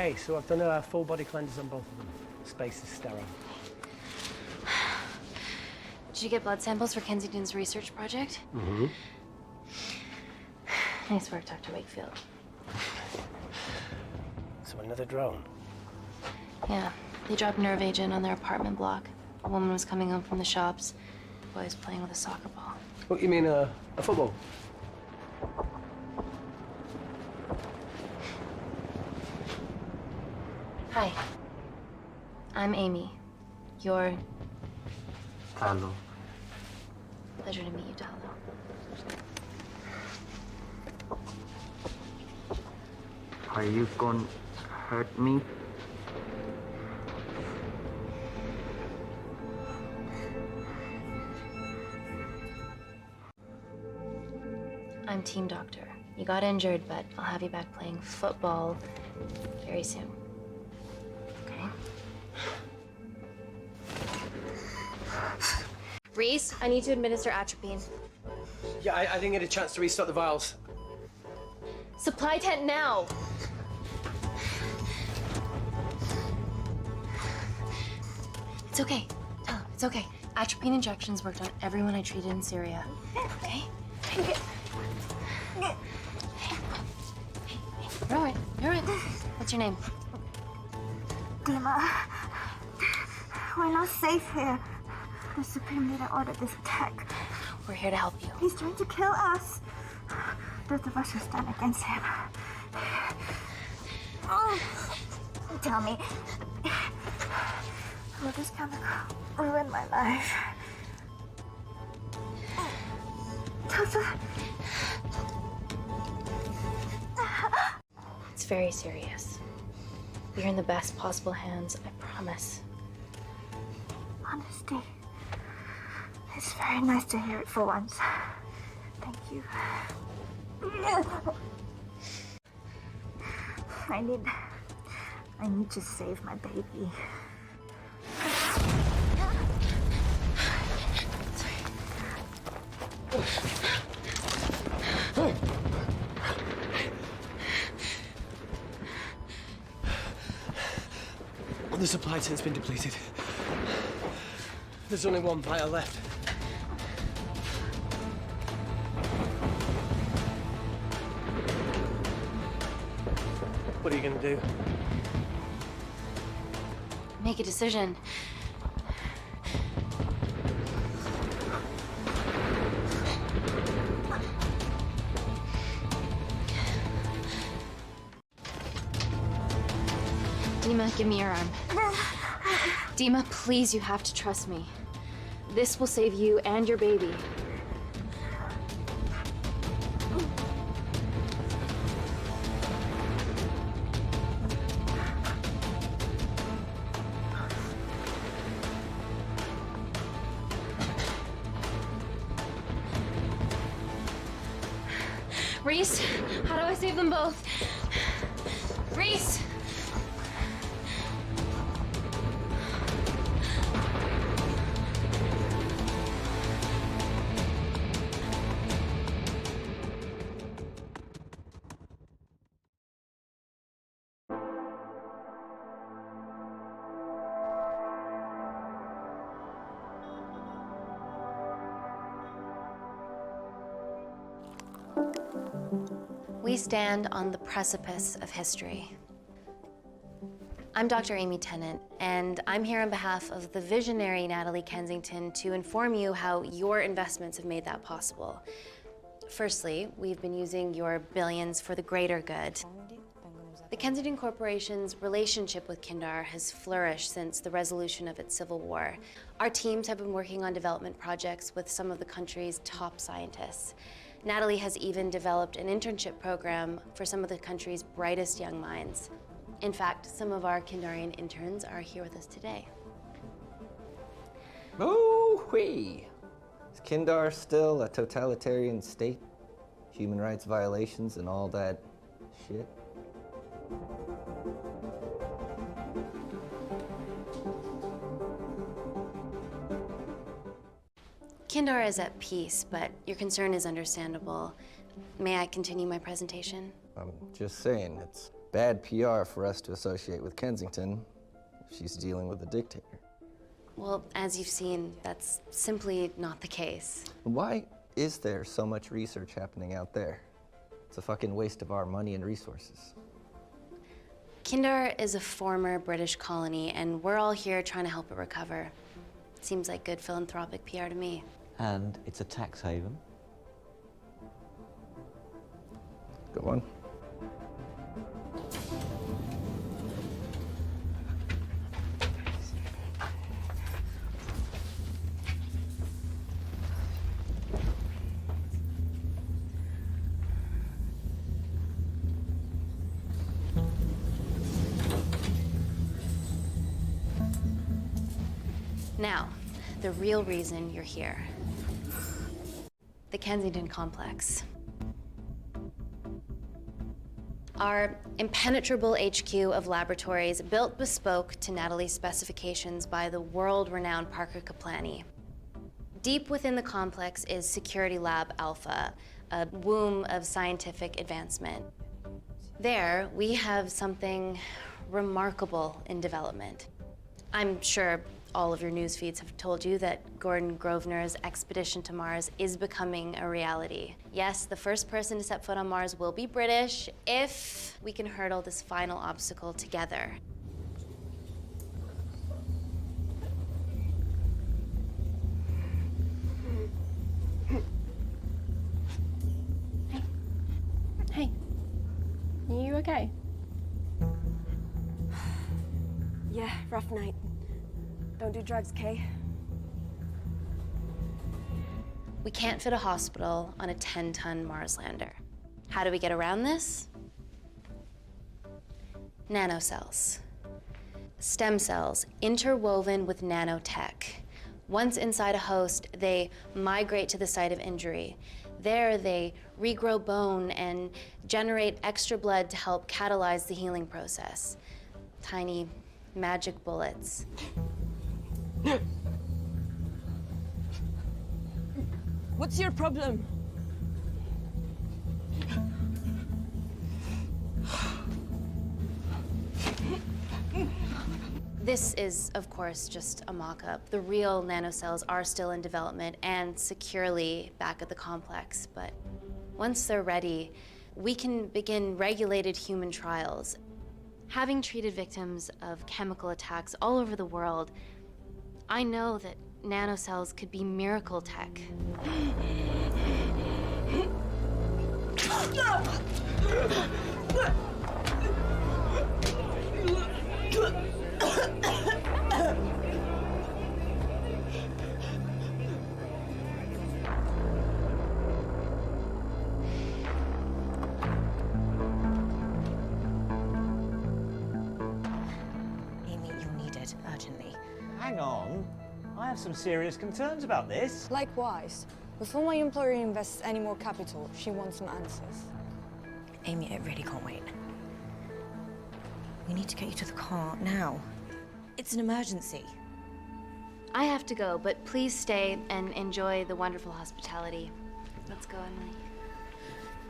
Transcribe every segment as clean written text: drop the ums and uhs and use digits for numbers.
Okay, so I've done a full body cleanse on both of them. Space is sterile. Did you get blood samples for Kensington's research project? Mm-hmm. Nice work, Dr. Wakefield. So another drone? Yeah, they dropped nerve agent on their apartment block. A woman was coming home from the shops. The boy was playing with a soccer ball. What, you mean a football? Hi. I'm Amy. You're... Hello. Pleasure to meet you, Talo. Are you gonna hurt me? I'm team doctor. You got injured, but I'll have you back playing football very soon. Okay? Reese, I need to administer atropine. Yeah, I didn't get a chance to restock the vials. Supply tent now! It's okay. Tell him, it's okay. Atropine injections worked on everyone I treated in Syria. Okay? You're all right. You're all right. What's your name? Dima, we're not safe here. The Supreme Leader ordered this attack. We're here to help you. He's trying to kill us. Both of us will stand against him. Oh, tell me, will this chemical ruin my life? It's very serious. You're in the best possible hands, I promise. Honesty. It's very nice to hear it for once. Thank you. I need to save my baby. The supply tent's been depleted. There's only one vial left. What are you gonna do? Make a decision. Dima, give me your arm. Dima, please, you have to trust me. This will save you and your baby. Reese, how do I save them both? Reese! We stand on the precipice of history. I'm Dr. Amy Tennant, and I'm here on behalf of the visionary Natalie Kensington to inform you how your investments have made that possible. Firstly, we've been using your billions for the greater good. The Kensington Corporation's relationship with Kindar has flourished since the resolution of its civil war. Our teams have been working on development projects with some of the country's top scientists. Natalie has even developed an internship program for some of the country's brightest young minds. In fact, some of our Kindarian interns are here with us today. Oh-wee! Is Kindar still a totalitarian state? Human rights violations and all that shit? Kindar is at peace, but your concern is understandable. May I continue my presentation? I'm just saying, it's bad PR for us to associate with Kensington if she's dealing with a dictator. Well, as you've seen, that's simply not the case. Why is there so much research happening out there? It's a fucking waste of our money and resources. Kindar is a former British colony, and we're all here trying to help it recover. Seems like good philanthropic PR to me. And it's a tax haven. Go on. Now, the real reason you're here. The Kensington complex. Our impenetrable HQ of laboratories built bespoke to Natalie's specifications by the world-renowned Parker Kaplany. Deep within the complex is Security Lab Alpha, a womb of scientific advancement. There, we have something remarkable in development. I'm sure all of your news feeds have told you that Gordon Grosvenor's expedition to Mars is becoming a reality. Yes, the first person to set foot on Mars will be British if we can hurdle this final obstacle together. Hey, are you okay? Yeah, rough night. Don't do drugs, Kay. We can't fit a hospital on a 10-ton Mars lander. How do we get around this? Nanocells. Stem cells interwoven with nanotech. Once inside a host, they migrate to the site of injury. There, they regrow bone and generate extra blood to help catalyze the healing process. Tiny magic bullets. What's your problem? This is, of course, just a mock-up. The real nanocells are still in development and securely back at the complex, but once they're ready, we can begin regulated human trials. Having treated victims of chemical attacks all over the world, I know that nanocells could be miracle tech. Amy, you're needed urgently. Hang on. I have some serious concerns about this. Likewise. Before my employer invests any more capital, she wants some answers. Amy, it really can't wait. We need to get you to the car now. It's an emergency. I have to go, but please stay and enjoy the wonderful hospitality. Let's go, Emily.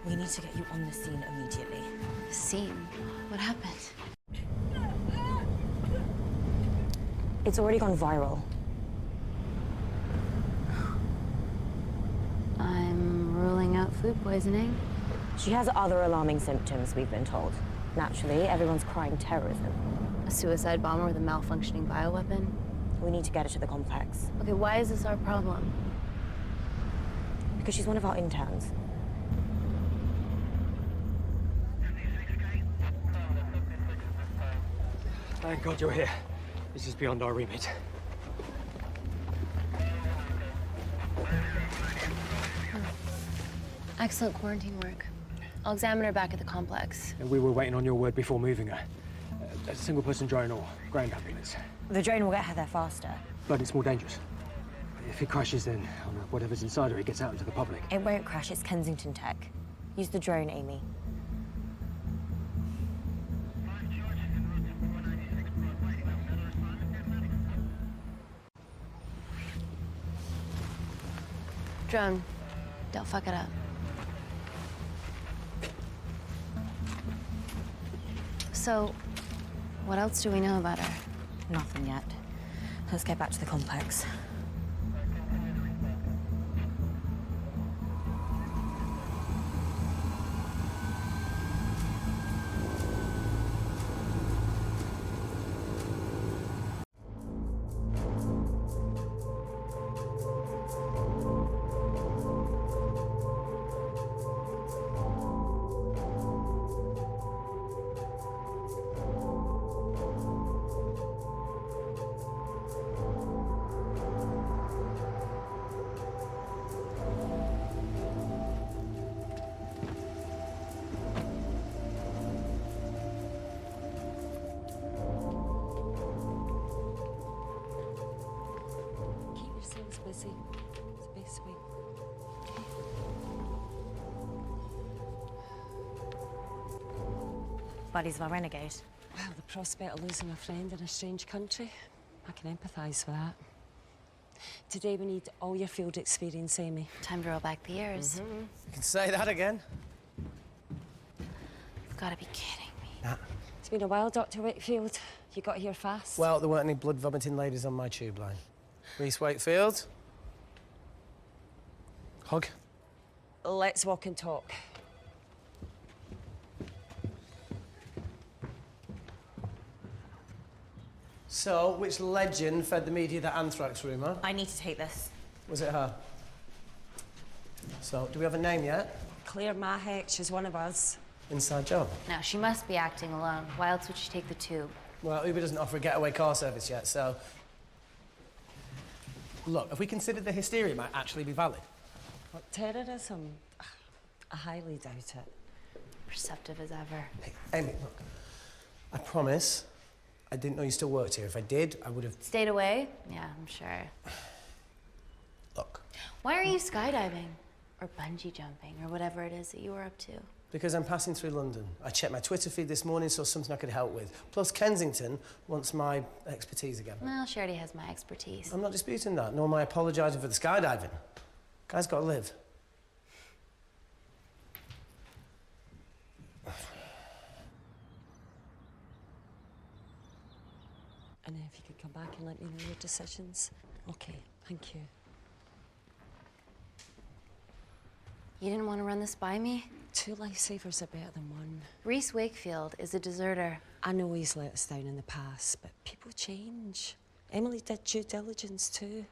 We need to get you on the scene immediately. The scene? What happened? It's already gone viral. I'm ruling out food poisoning. She has other alarming symptoms, we've been told. Naturally, everyone's crying terrorism. A suicide bomber with a malfunctioning bioweapon? We need to get her to the complex. Okay, why is this our problem? Because she's one of our interns. Thank God you're here. This is beyond our remit. Excellent quarantine work. I'll examine her back at the complex. And we were waiting on your word before moving her. A single-person drone or ground ambulance. The drone will get her there faster. But it's more dangerous. If it crashes, then whatever's inside her, it gets out into the public. It won't crash, it's Kensington tech. Use the drone, Amy. Drone, don't fuck it up. So, what else do we know about her? Nothing yet. Let's get back to the complex. Busy. It's a bit sweet. Bodies of a renegade. Well, the prospect of losing a friend in a strange country, I can empathise with that. Today we need all your field experience, Amy. Time to roll back the years. You can say that again. You've got to be kidding me. Nah. It's been a while, Dr. Wakefield. You got here fast. Well, there weren't any blood-vomiting ladies on my tube line. Reese Wakefield. Hug. Let's walk and talk. So, which legend fed the media that anthrax rumour? I need to take this. Was it her? So, do we have a name yet? Claire Mahek, she's one of us. Inside job. Now, she must be acting alone. Why else would she take the tube? Well, Uber doesn't offer a getaway car service yet, so... Look, if we considered the hysteria might actually be valid. What, terrorism? I highly doubt it. Perceptive as ever. Hey, Amy, look. I promise I didn't know you still worked here. If I did, I would have... Stayed away? Yeah, I'm sure. Look. Why are you skydiving? Or bungee jumping, or whatever it is that you were up to? Because I'm passing through London. I checked my Twitter feed this morning, saw something I could help with. Plus, Kensington wants my expertise again. Well, she already has my expertise. I'm not disputing that, nor am I apologising for the skydiving. Guy's got to live. And if you could come back and let me know your decisions. Okay, thank you. You didn't want to run this by me? 2 lifesavers are better than 1. Reese Wakefield is a deserter. I know he's let us down in the past, but people change. Emily did due diligence too.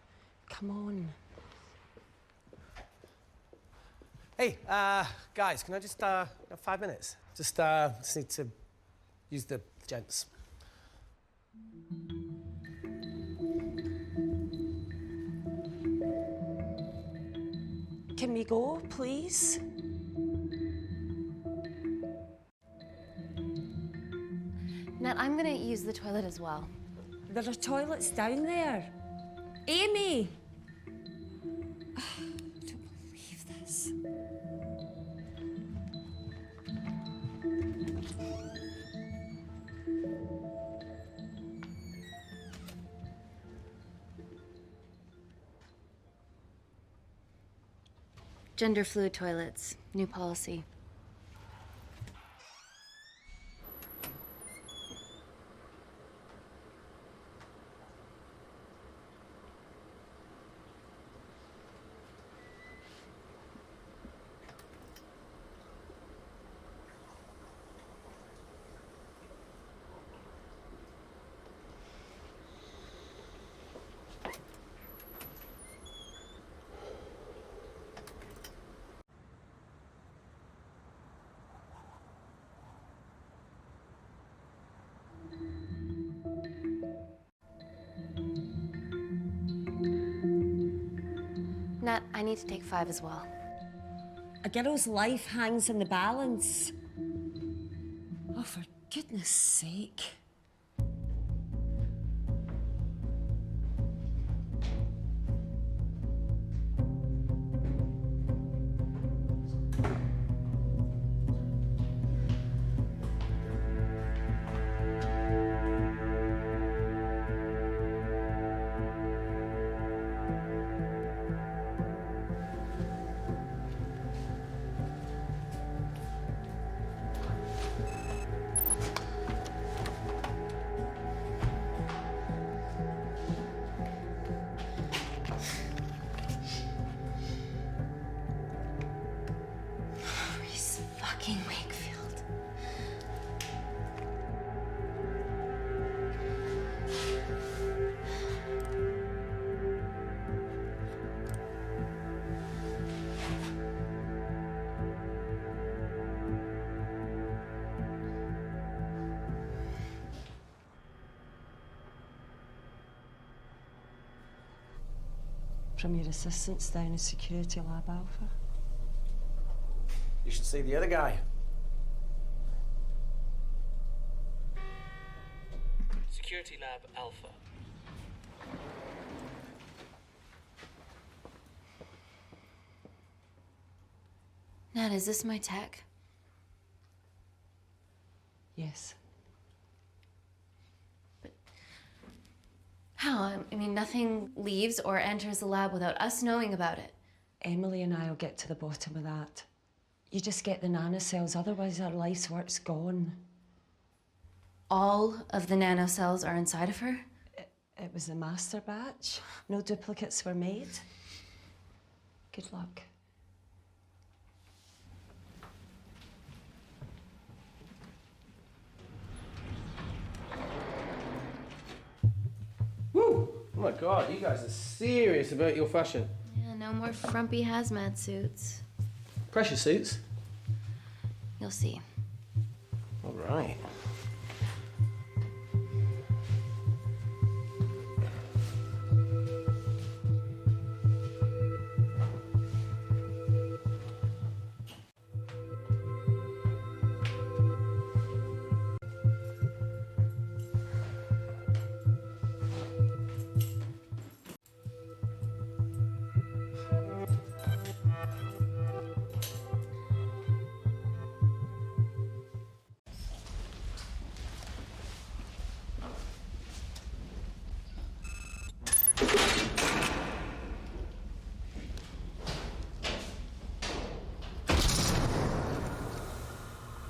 Come on. Hey, guys, can I just, have 5 minutes? Just need to use the gents. Can we go, please? Nat, I'm gonna use the toilet as well. There are toilets down there. Amy! I don't believe this. Gender fluid toilets, new policy. Nat, I need to take 5 as well. A girl's life hangs in the balance. Oh, for goodness sake. from your assistants down in Security Lab Alpha. You should see the other guy. Security Lab Alpha. Nat, is this my tech? Yes. How? I mean, nothing leaves or enters the lab without us knowing about it. Emily and I will get to the bottom of that. You just get the nanocells, otherwise our life's work's gone. All of the nanocells are inside of her? It was a master batch. No duplicates were made. Good luck. Woo! Oh my God, you guys are serious about your fashion. Yeah, no more frumpy hazmat suits. Pressure suits? You'll see. All right.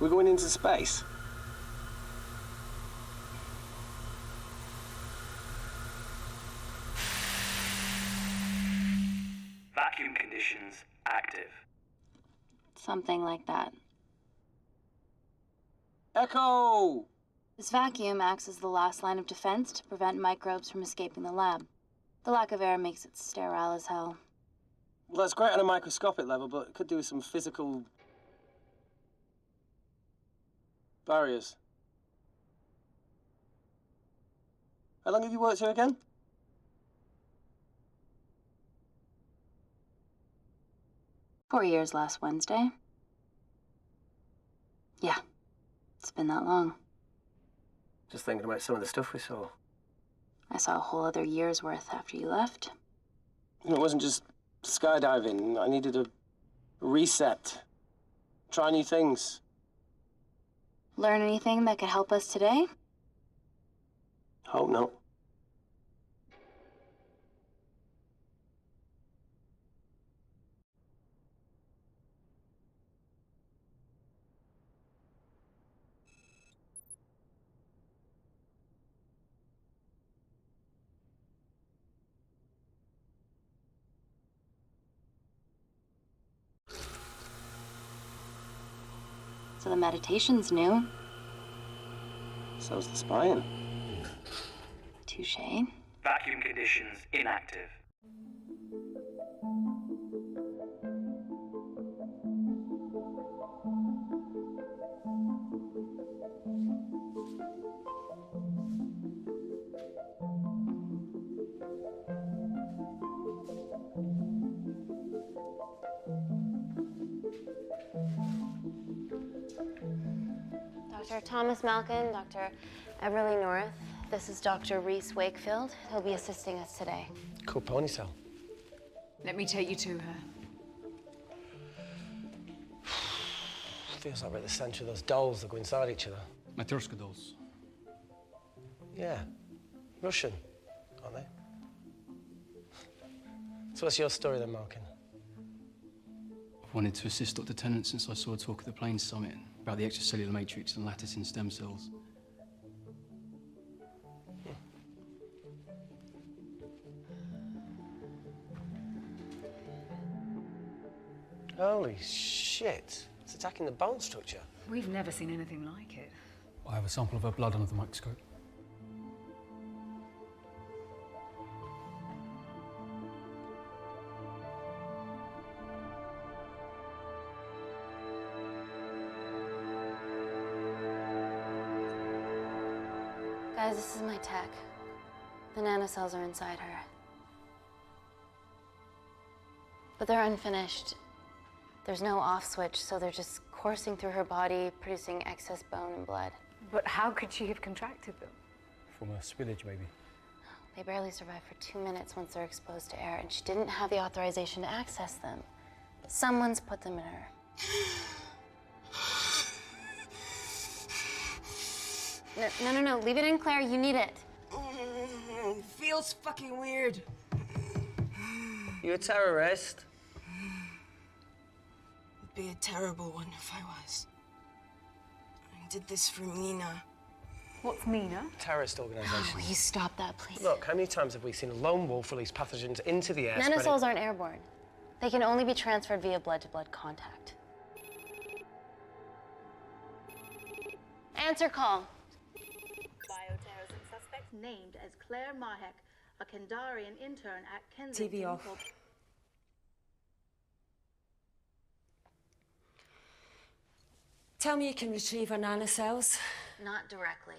We're going into space. Vacuum conditions active. Something like that. Echo! This vacuum acts as the last line of defense to prevent microbes from escaping the lab. The lack of air makes it sterile as hell. Well, that's great on a microscopic level, but it could do with some physical barriers. How long have you worked here again? "4 years last Wednesday. Yeah, it's been that long. Just thinking about some of the stuff we saw. I saw a whole other year's worth after you left. It wasn't just skydiving. I needed a reset. Try new things. Learn anything that could help us today? Hope not. So the meditation's new. So's the spying. Touché. Vacuum conditions inactive. Dr. Thomas Malkin, Dr. Everly North. This is Dr. Reese Wakefield. He'll be assisting us today. Cool ponytail. Let me take you to her. Feels like we're at the centre of those dolls that go inside each other. Matryoshka dolls. Yeah. Russian, aren't they? So what's your story then, Malkin? I've wanted to assist Dr. Tennant since I saw a talk at the Plains Summit about the extracellular matrix and lattice in stem cells. Holy shit. It's attacking the bone structure. We've never seen anything like it. I have a sample of her blood under the microscope. Guys, this is my tech. The nanocells are inside her. But they're unfinished. There's no off switch, so they're just coursing through her body, producing excess bone and blood. But how could she have contracted them? From a spillage, maybe. They barely survive for 2 minutes once they're exposed to air, and she didn't have the authorization to access them. Someone's put them in her. No, leave it in, Claire. You need it. Feels fucking weird. You a terrorist? It'd be a terrible one if I was. I did this for Mina. What's Mina? Terrorist organisation. Please stop that, please. Look, how many times have we seen a lone wolf release pathogens into the air? Nanocells aren't airborne. They can only be transferred via blood-to-blood contact. Answer call. Bioterrorism suspect named as Claire Mahek, a Kandarian intern at Kensington. TV off. Tell me you can retrieve her nanocells. Not directly.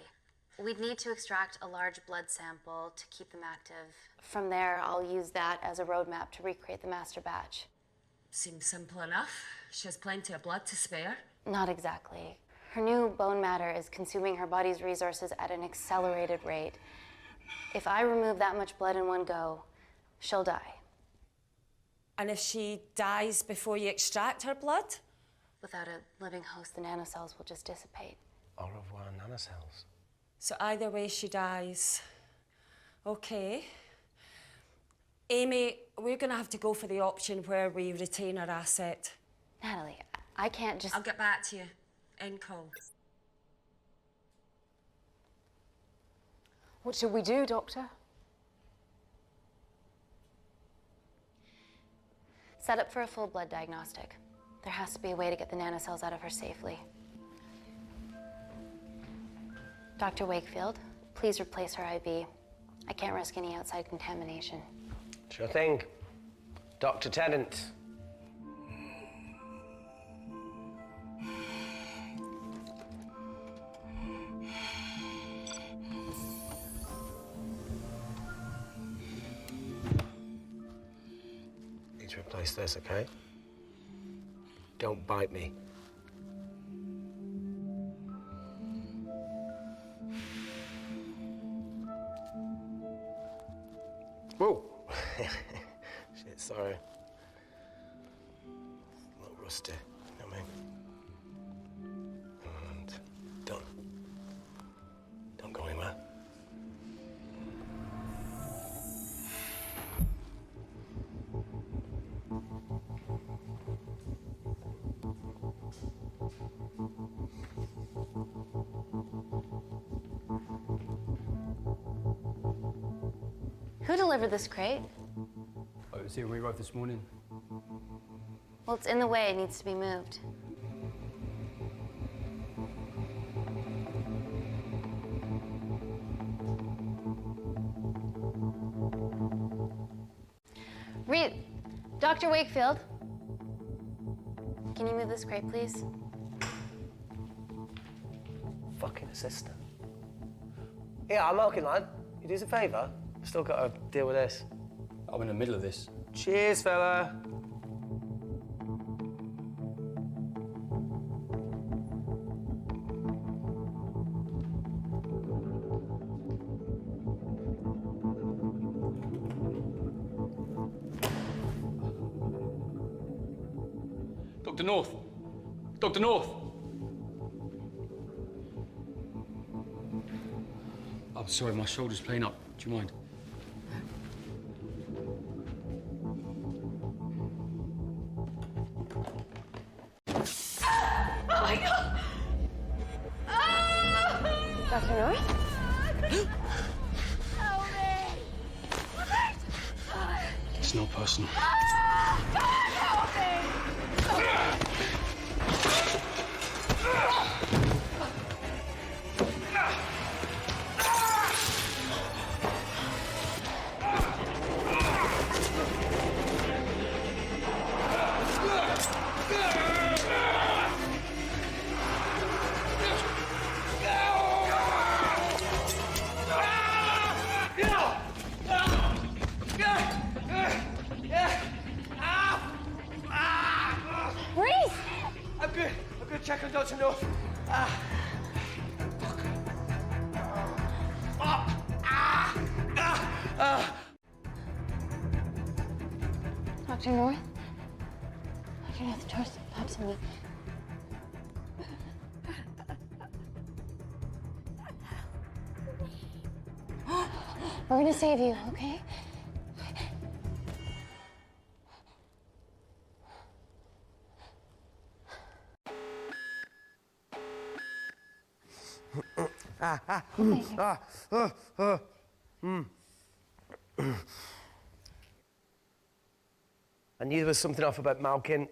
We'd need to extract a large blood sample to keep them active. From there, I'll use that as a roadmap to recreate the master batch. Seems simple enough. She has plenty of blood to spare. Not exactly. Her new bone matter is consuming her body's resources at an accelerated rate. If I remove that much blood in one go, she'll die. And if she dies before you extract her blood? Without a living host, the nanocells will just dissipate. Au revoir, nanocells. So either way, she dies. Okay. Amy, we're gonna have to go for the option where we retain our asset. Natalie, I can't just... I'll get back to you. End call. What should we do, Doctor? Set up for a full blood diagnostic. There has to be a way to get the nanocells out of her safely. Dr. Wakefield, please replace her IV. I can't risk any outside contamination. Sure thing. Dr. Tennant. Need to replace this, okay? Don't bite me. Whoa! Shit, sorry. A little rusty, you know what I mean? And done. Don't go anywhere. Who delivered this crate? Oh, it was here when we arrived this morning. Well, it's in the way. It needs to be moved. Dr. Wakefield, can you move this crate, please? Fucking assistant. Yeah, I'm okay, lad. You do us a favour? Still got to deal with this. I'm in the middle of this. Cheers, fella. Dr. North! Dr. North! I'm sorry, my shoulder's playing up. Do you mind? Oh my God! Dr. North? Help me! It's not personal. God, help me! second, Dr. North. Dr. North? Dr. North, the door's absolutely... We're gonna save you, okay? I knew there was something off about Malkin.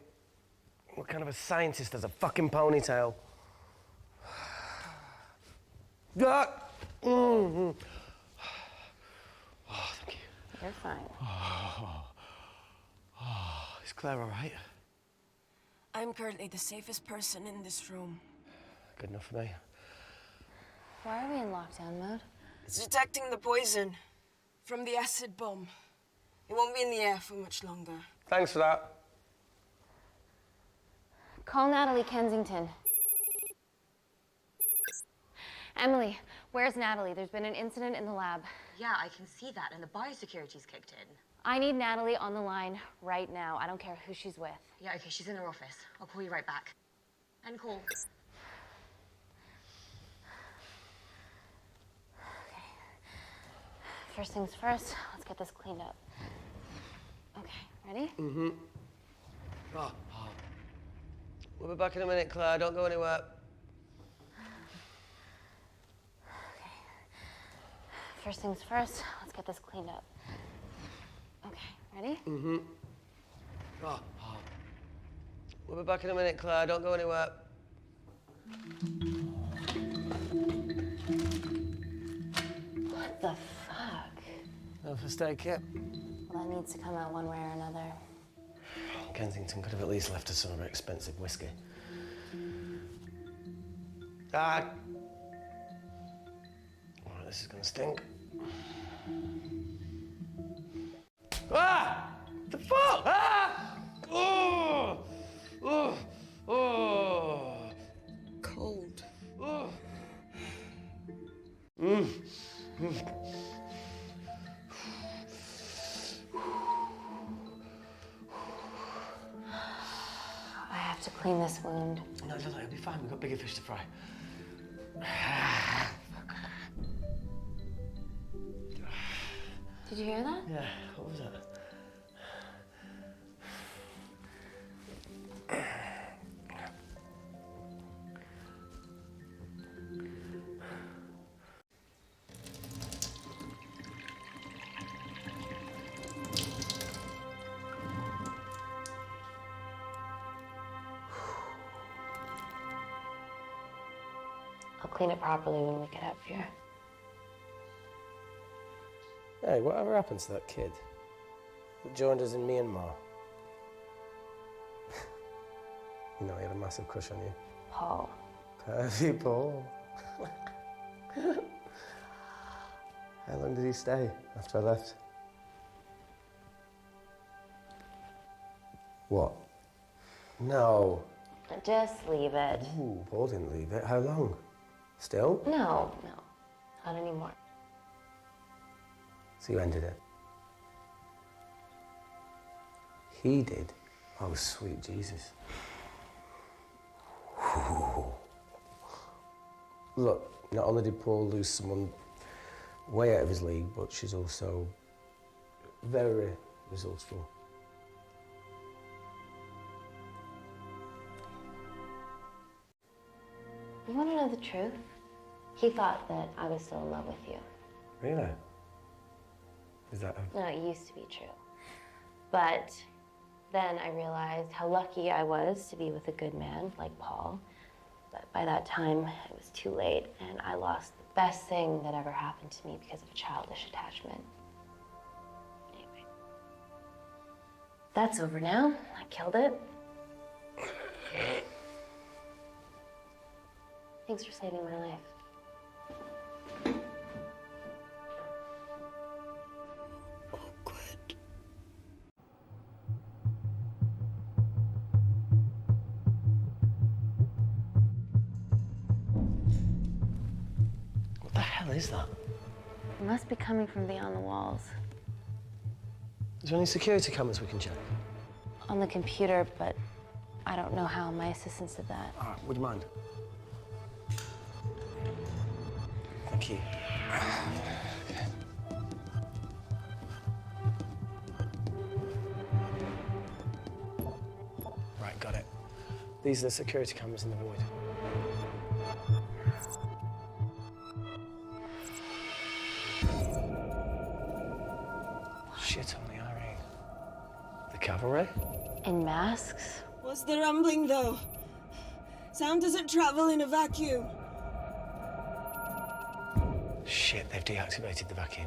What kind of a scientist has a fucking ponytail? Ah! Oh, thank you. You're fine. Is Claire all right? I'm currently the safest person in this room. Good enough for me. Why are we in lockdown mode? It's detecting the poison from the acid bomb. It won't be in the air for much longer. Thanks for that. Call Natalie Kensington. Emily, where's Natalie? There's been an incident in the lab. Yeah, I can see that, and the biosecurity's kicked in. I need Natalie on the line right now. I don't care who she's with. Yeah, okay, she's in her office. I'll call you right back. End call. Okay. First things first, let's get this cleaned up. Okay, ready? Mm-hmm. We'll be back in a minute, Claire. Don't go anywhere. First things first, let's get this cleaned up. Okay, ready? Mm-hmm. We'll be back in a minute, Claire. Don't go anywhere. What the fuck? No first aid kit. Well, that needs to come out one way or another. Kensington could have at least left us some of her expensive whiskey. Ah! All right, this is gonna stink. Ah! The fuck? Ah! Oh! Oh! Oh! Cold. Oh! I have to clean this wound. No, it'll be fine. We've got bigger fish to fry. Did you hear that? Yeah, what was that? I'll clean it properly when we get up here. Hey, whatever happened to that kid that joined us in Myanmar? You know, he had a massive crush on you. Paul. Perfect, Paul. How long did he stay after I left? What? No. Just leave it. Ooh, Paul didn't leave it. How long? Still? No, not anymore. So you ended it? He did? Oh, sweet Jesus. Look, not only did Paul lose someone way out of his league, but she's also very resourceful. You want to know the truth? He thought that I was still in love with you. Really? Is that a... No, it used to be true. But then I realized how lucky I was to be with a good man like Paul. But by that time, it was too late, and I lost the best thing that ever happened to me because of a childish attachment. Anyway. That's over now. I killed it. Thanks for saving my life. hell is that? It must be coming from beyond the walls. Is there any security cameras we can check? On the computer, but I don't know how. My assistants did that. All right, would you mind? Thank you. Right, got it. These are the security cameras in the void. Shit on the RE. The cavalry? In masks? What's the rumbling, though? Sound doesn't travel in a vacuum. Shit, they've deactivated the vacuum.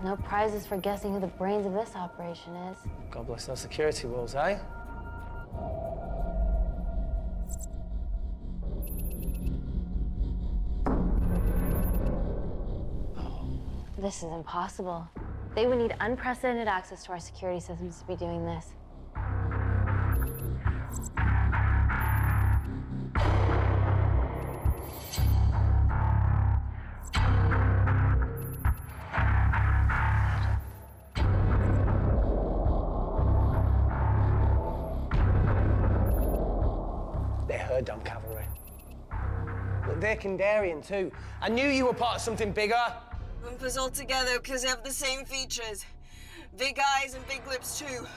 No prizes for guessing who the brains of this operation is. God bless those security walls, eh? This is impossible. They would need unprecedented access to our security systems to be doing this. They're her damn cavalry. Look, they're Kandarian too. I knew you were part of something bigger. Bumpers all together because they have the same features. Big eyes and big lips, too.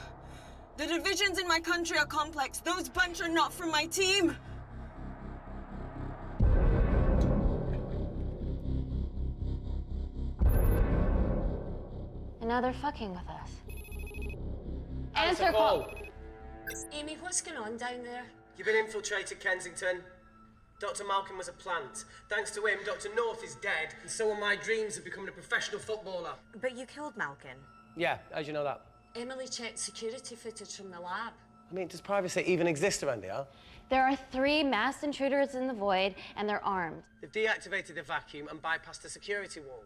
The divisions in my country are complex. Those bunch are not from my team. And now they're fucking with us. Answer call! Amy, what's going on down there? You've been infiltrated, Kensington. Dr. Malcolm was a plant. Thanks to him, Dr. North is dead, and so are my dreams of becoming a professional footballer. But you killed Malcolm. Yeah, how'd you know that? Emily checked security footage from the lab. I mean, does privacy even exist around here? There are 3 masked intruders in the void, and they're armed. They've deactivated the vacuum and bypassed the security wall.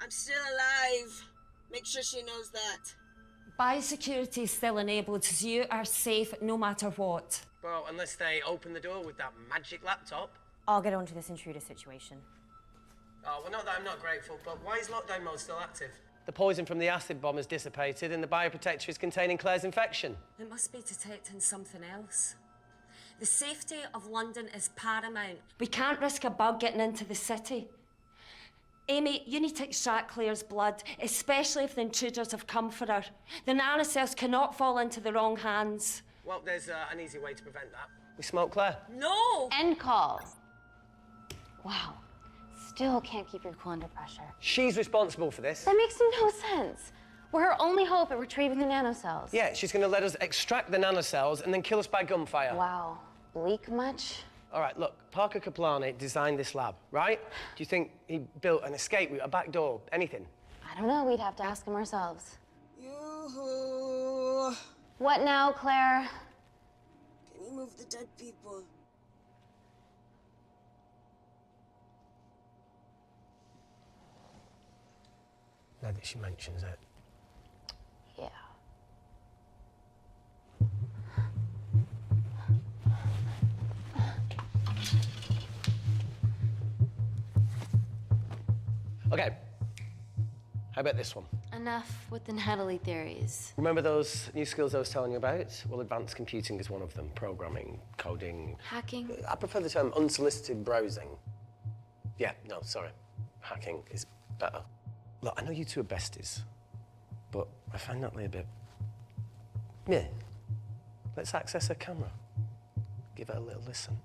I'm still alive. Make sure she knows that. Biosecurity is still enabled, so you are safe no matter what. Well, unless they open the door with that magic laptop. I'll get onto this intruder situation. Oh, well, not that I'm not grateful, but why is lockdown mode still active? The poison from the acid bomb has dissipated and the bioprotector is containing Claire's infection. It must be detecting something else. The safety of London is paramount. We can't risk a bug getting into the city. Amy, you need to extract Claire's blood, especially if the intruders have come for her. The nanocells cannot fall into the wrong hands. Well, there's an easy way to prevent that. We smoke Claire. No! End call. Wow. Still can't keep your cool under pressure. She's responsible for this. That makes no sense. We're her only hope at retrieving the nanocells. Yeah, she's going to let us extract the nanocells and then kill us by gunfire. Wow. Bleak much? All right, look, Parker Kaplani designed this lab, right? Do you think he built an escape route, a back door, anything? I don't know. We'd have to ask him ourselves. Yoo-hoo. What now, Claire? Can you move the dead people? Now that she mentions it. Yeah. Okay. How about this one? Enough with the Natalie theories. Remember those new skills I was telling you about? Well, advanced computing is one of them. Programming, coding. Hacking? I prefer the term unsolicited browsing. Yeah, no, sorry. Hacking is better. Look, I know you two are besties, but I find Natalie a bit... Yeah. Let's access her camera. Give her a little listen.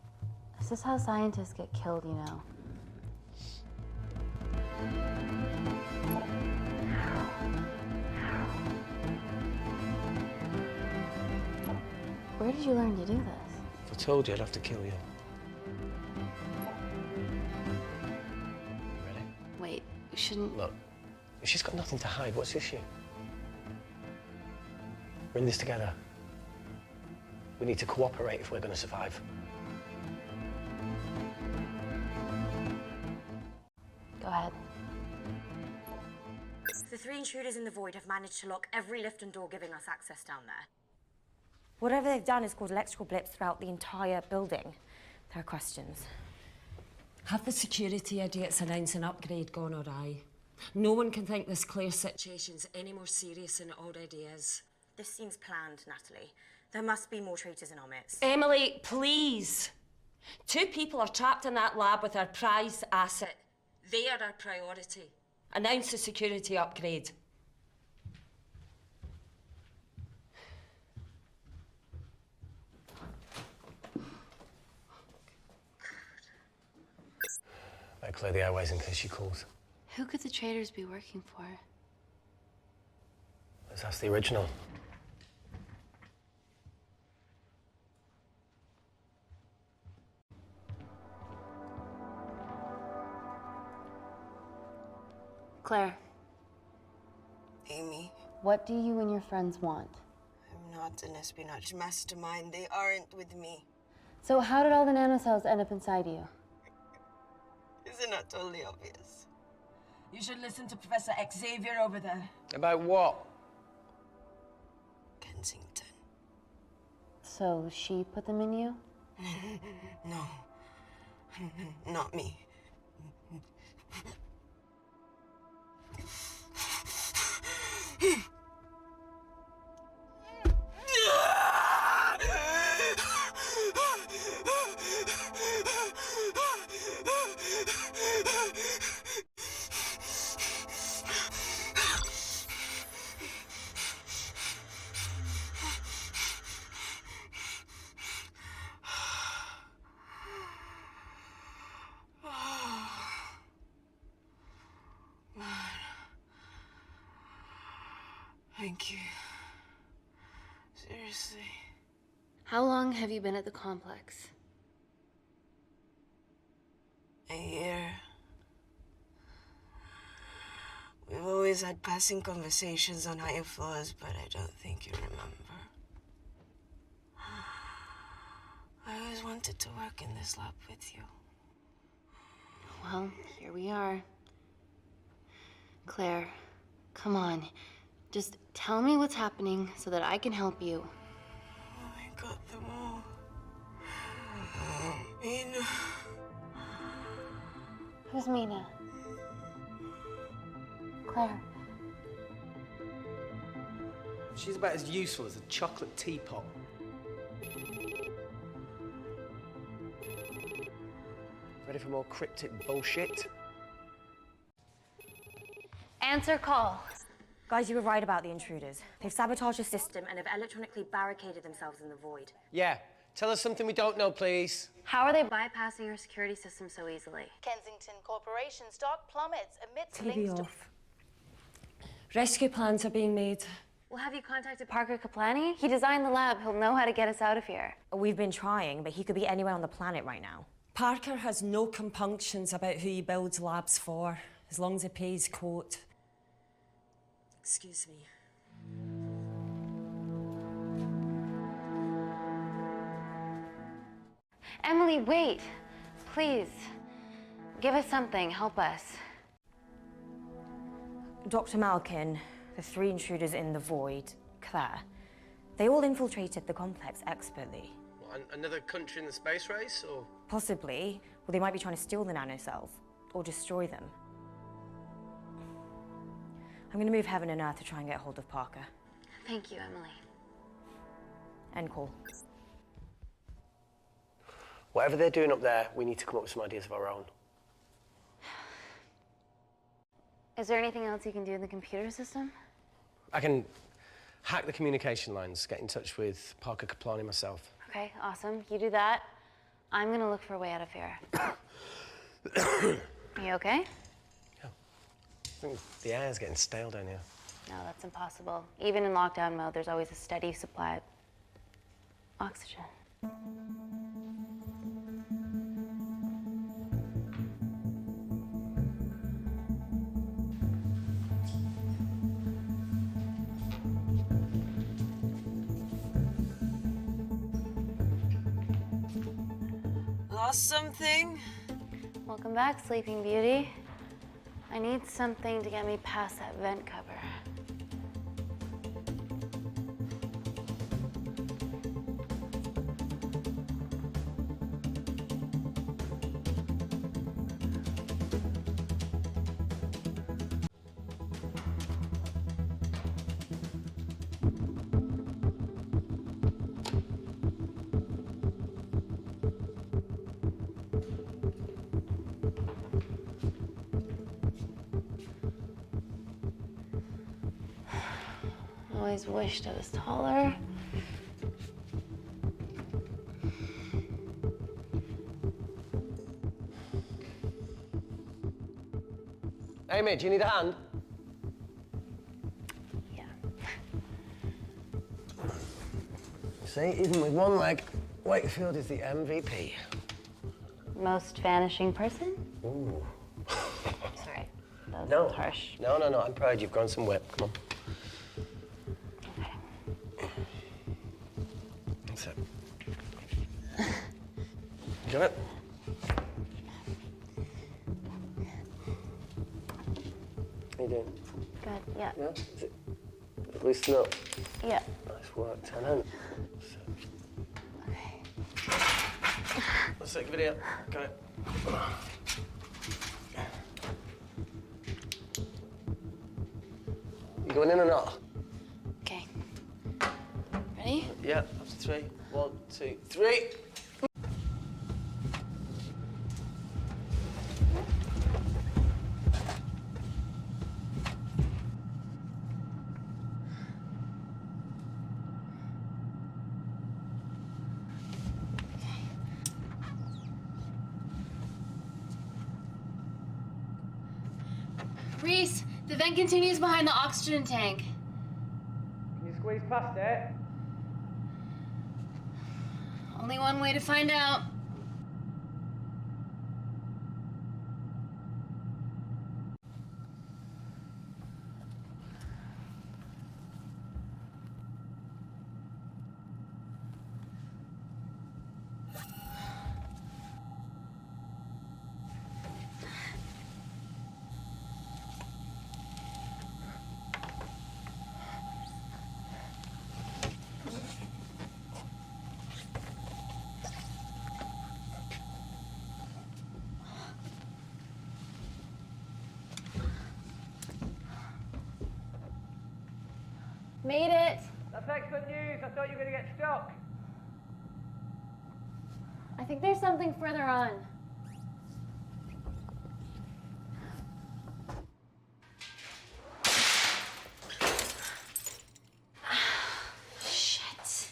This is how scientists get killed, you know. Where did you learn to do this? If I told you, I'd have to kill you. Ready? Wait, we shouldn't... Look, if she's got nothing to hide, what's the issue? We're in this together. We need to cooperate if we're going to survive. Go ahead. The 3 intruders in the void have managed to lock every lift and door giving us access down there. Whatever they've done has caused electrical blips throughout the entire building. There are questions. Have the security idiots announce an upgrade gone awry? No one can think this Claire situation's any more serious than it already is. This seems planned, Natalie. There must be more traitors in our midst. Emily, please. 2 people are trapped in that lab with our prized asset. They are our priority. Announce the security upgrade. Better clear the airways in case she calls. Who could the traitors be working for? Let's ask the original. Claire, Amy, what do you and your friends want? I'm not an espionage mastermind. They aren't with me. So how did all the nanocells end up inside you? Isn't that totally obvious? You should listen to Professor Xavier over there. About what? Kensington. So she put them in you? No. Not me. Thank you. Seriously. How long have you been at the complex? A year. We've always had passing conversations on higher floors, but I don't think you remember. I always wanted to work in this lab with you. Well, here we are. Claire, come on. Just tell me what's happening so that I can help you. I got them all. Mina. Who's Mina? Claire. She's about as useful as a chocolate teapot. Ready for more cryptic bullshit? Answer call. Guys, you were right about the intruders. They've sabotaged the system and have electronically barricaded themselves in the void. Yeah. Tell us something we don't know, please. How are they bypassing our security system so easily? Kensington Corporation's stock plummets amidst TV links to... off. Rescue plans are being made. Well, have you contacted Parker Kaplani? He designed the lab. He'll know how to get us out of here. We've been trying, but he could be anywhere on the planet right now. Parker has no compunctions about who he builds labs for, as long as he pays quote. Excuse me. Emily, wait. Please. Give us something. Help us. Dr. Malkin, the 3 intruders in the void, Claire, they all infiltrated the complex expertly. Another country in the space race, or? Possibly. Well, they might be trying to steal the nanocells or destroy them. I'm going to move heaven and earth to try and get hold of Parker. Thank you, Emily. End call. Whatever they're doing up there, we need to come up with some ideas of our own. Is there anything else you can do in the computer system? I can hack the communication lines, get in touch with Parker Kaplani myself. Okay, awesome. You do that. I'm gonna look for a way out of here. You okay? I think the air's getting stale down here. No, that's impossible. Even in lockdown mode, there's always a steady supply of oxygen. Lost something? Welcome back, Sleeping Beauty. I need something to get me past that vent cover. always wished I was taller. Amy, do you need a hand? Yeah. See, even with one leg, Wakefield is the MVP. Most vanishing person? Ooh. Sorry, that was No. harsh. No, I'm proud you've grown some whip. Come on. That's it. Got it? How you doing? Good, yeah. Yeah? Is it loosen up? Yeah. Nice work, Tenant. Let's take a video. Got it. You going in or not? Okay. Ready? Yeah, up to 3. 1, 2, 3. Reese, the vent continues behind the oxygen tank. Can you squeeze past it? Only one way to find out. Made it. That's excellent news. I thought you were going to get stuck. I think there's something further on. Shit.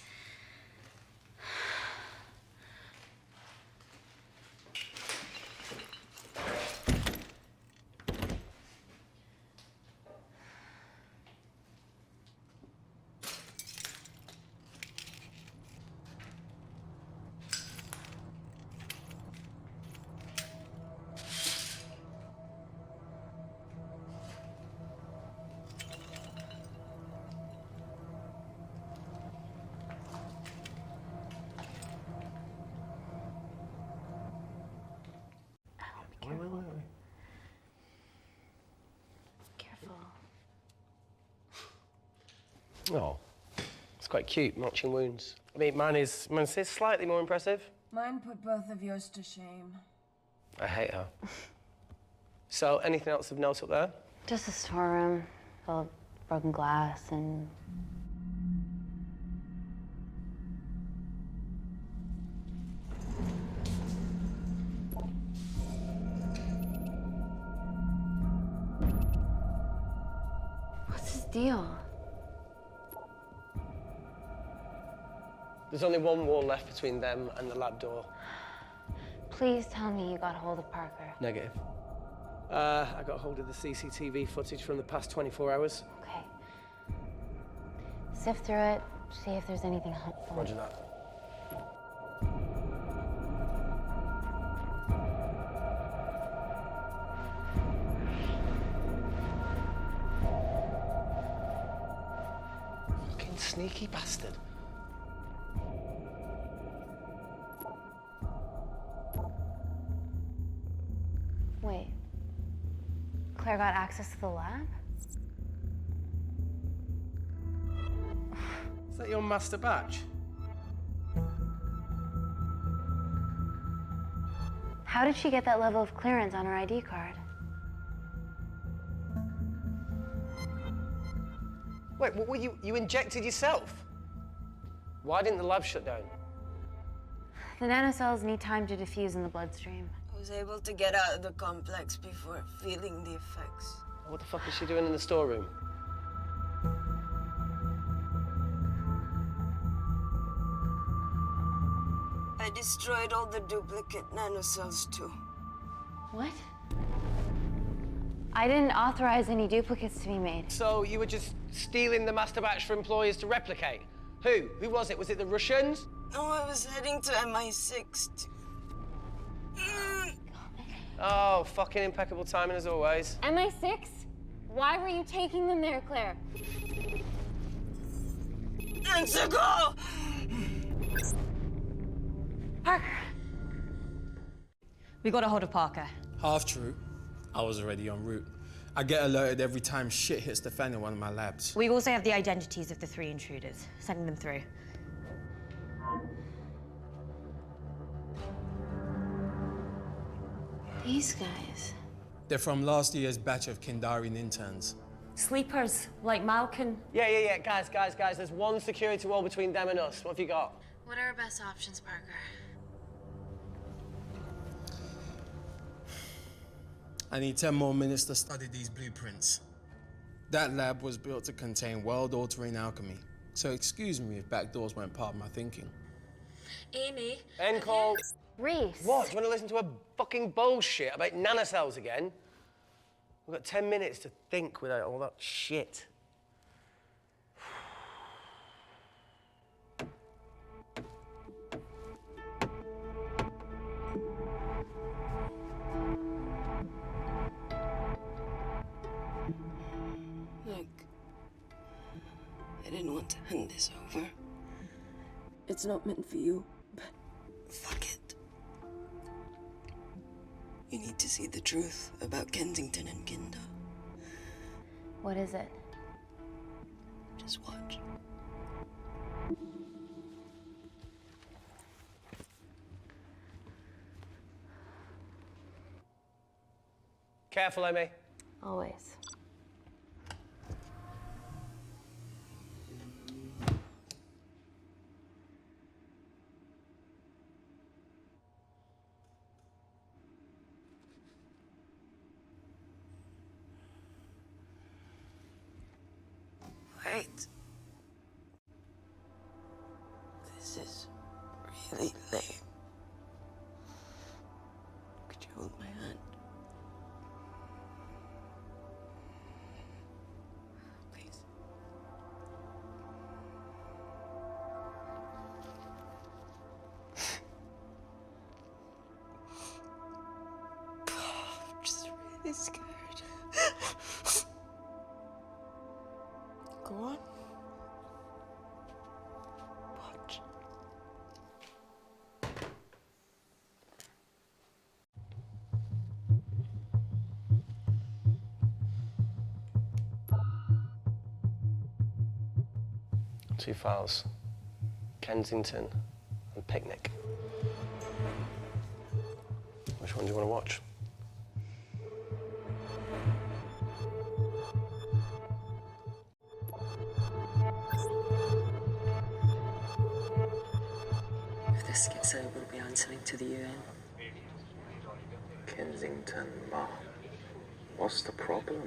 Wait. Careful. Oh, it's quite cute, matching wounds. I mean, mine's slightly more impressive. Mine put both of yours to shame. I hate her. So, anything else of note up there? Just a storeroom full of broken glass and... What's his deal? There's only one wall left between them and the lab door. Please tell me you got hold of Parker. Negative. I got hold of the CCTV footage from the past 24 hours. Okay. Sift through it, see if there's anything helpful. Roger that. Fucking sneaky bastard. Wait. Claire got access to the lab? Is that your master batch? How did she get that level of clearance on her ID card? Wait, what, you injected yourself? Why didn't the lab shut down? The nanocells need time to diffuse in the bloodstream. I was able to get out of the complex before feeling the effects. What the fuck is she doing in the storeroom? I destroyed all the duplicate nanocells too. What? I didn't authorize any duplicates to be made. So you were just stealing the master batch for employers to replicate? Who? Who was it? Was it the Russians? No, I was heading to MI6. Oh, fucking impeccable timing as always. MI6? Why were you taking them there, Claire? Let's go! Parker. We got a hold of Parker. Half true. I was already en route. I get alerted every time shit hits the fan in one of my labs. We also have the identities of the 3 intruders. Sending them through. These guys. They're from last year's batch of Kindarian interns. Sleepers, like Malkin. Yeah. Guys. There's one security wall between them and us. What have you got? What are our best options, Parker? I need 10 more minutes to study these blueprints. That lab was built to contain world-altering alchemy. So excuse me if backdoors weren't part of my thinking. Amy. End call. Reese. What? Do you want to listen to a fucking bullshit about nanocells again? We've got 10 minutes to think without all that shit. Look, I didn't want to hand this over. It's not meant for you, but fuck it. You need to see the truth about Kensington and Kinder. What is it? Just watch. Careful, Amy. Always. Wait. This is really lame. Could you hold my hand? Please. I'm just really scared. Go on. Watch. Two files. Kensington and Picnic. Which one do you want to watch? If this gets out, we'll be answering to the UN. Kensington, Ma. What's the problem?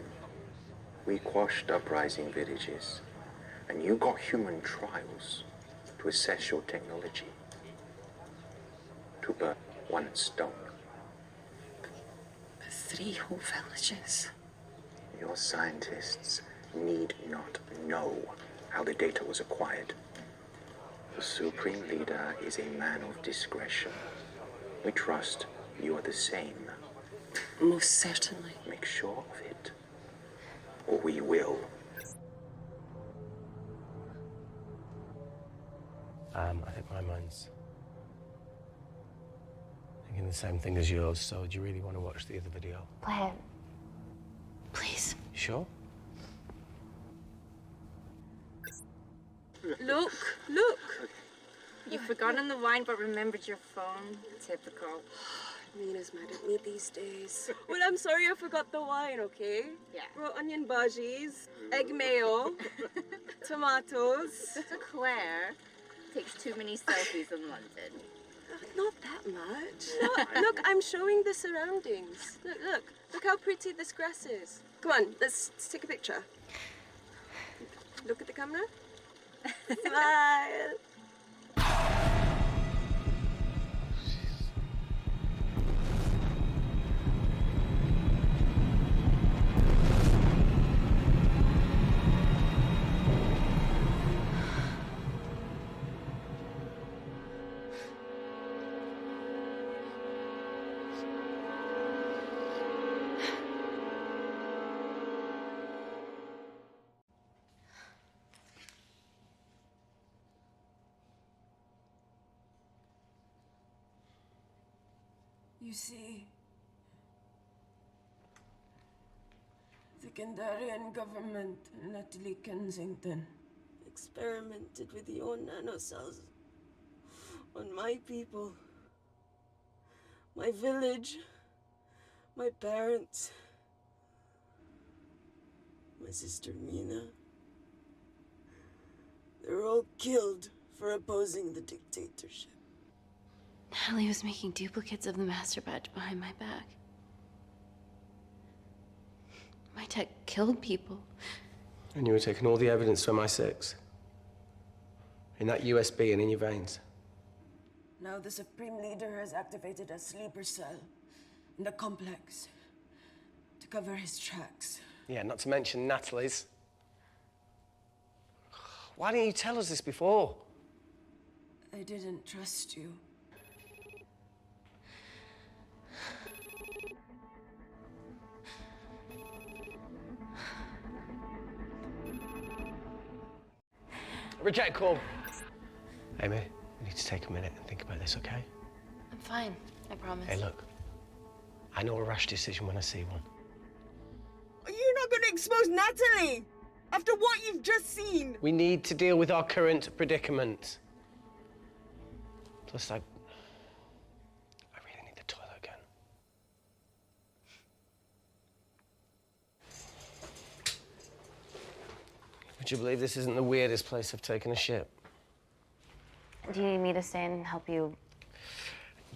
We quashed uprising villages, and you got human trials to assess your technology. To burn one stone. 3 whole villages. Your scientists need not know how the data was acquired. The Supreme Leader is a man of discretion. We trust you are the same. Most certainly. Make sure of it, or we will. I think my mind's thinking the same thing as yours, so do you really want to watch the other video? Play it. Please. You sure? Look! You've forgotten the wine but remembered your phone. Typical. Mina's mad at me these days. Well, I'm sorry I forgot the wine, okay? Yeah. Raw onion bhajis, egg mayo, tomatoes. Claire takes too many selfies in London. Not that much. Look, I'm showing the surroundings. Look how pretty this grass is. Come on, let's take a picture. Look at the camera. Smile. You see, the Kandarian government and Natalie Kensington experimented with your nanocells on my people, my village, my parents, my sister Mina. They were all killed for opposing the dictatorship. Natalie was making duplicates of the master badge behind my back. My tech killed people. And you were taking all the evidence from MI6? In that USB and in your veins? Now the Supreme Leader has activated a sleeper cell in the complex to cover his tracks. Yeah, not to mention Natalie's. Why didn't you tell us this before? I didn't trust you. Reject call. Amy, we need to take a minute and think about this, okay? I'm fine, I promise. Hey, look. I know a rash decision when I see one. You're not going to expose Natalie after what you've just seen. We need to deal with our current predicament. Plus, I really need the toilet again. Would you believe this isn't the weirdest place I've taken a shit? Do you need me to stay and help you?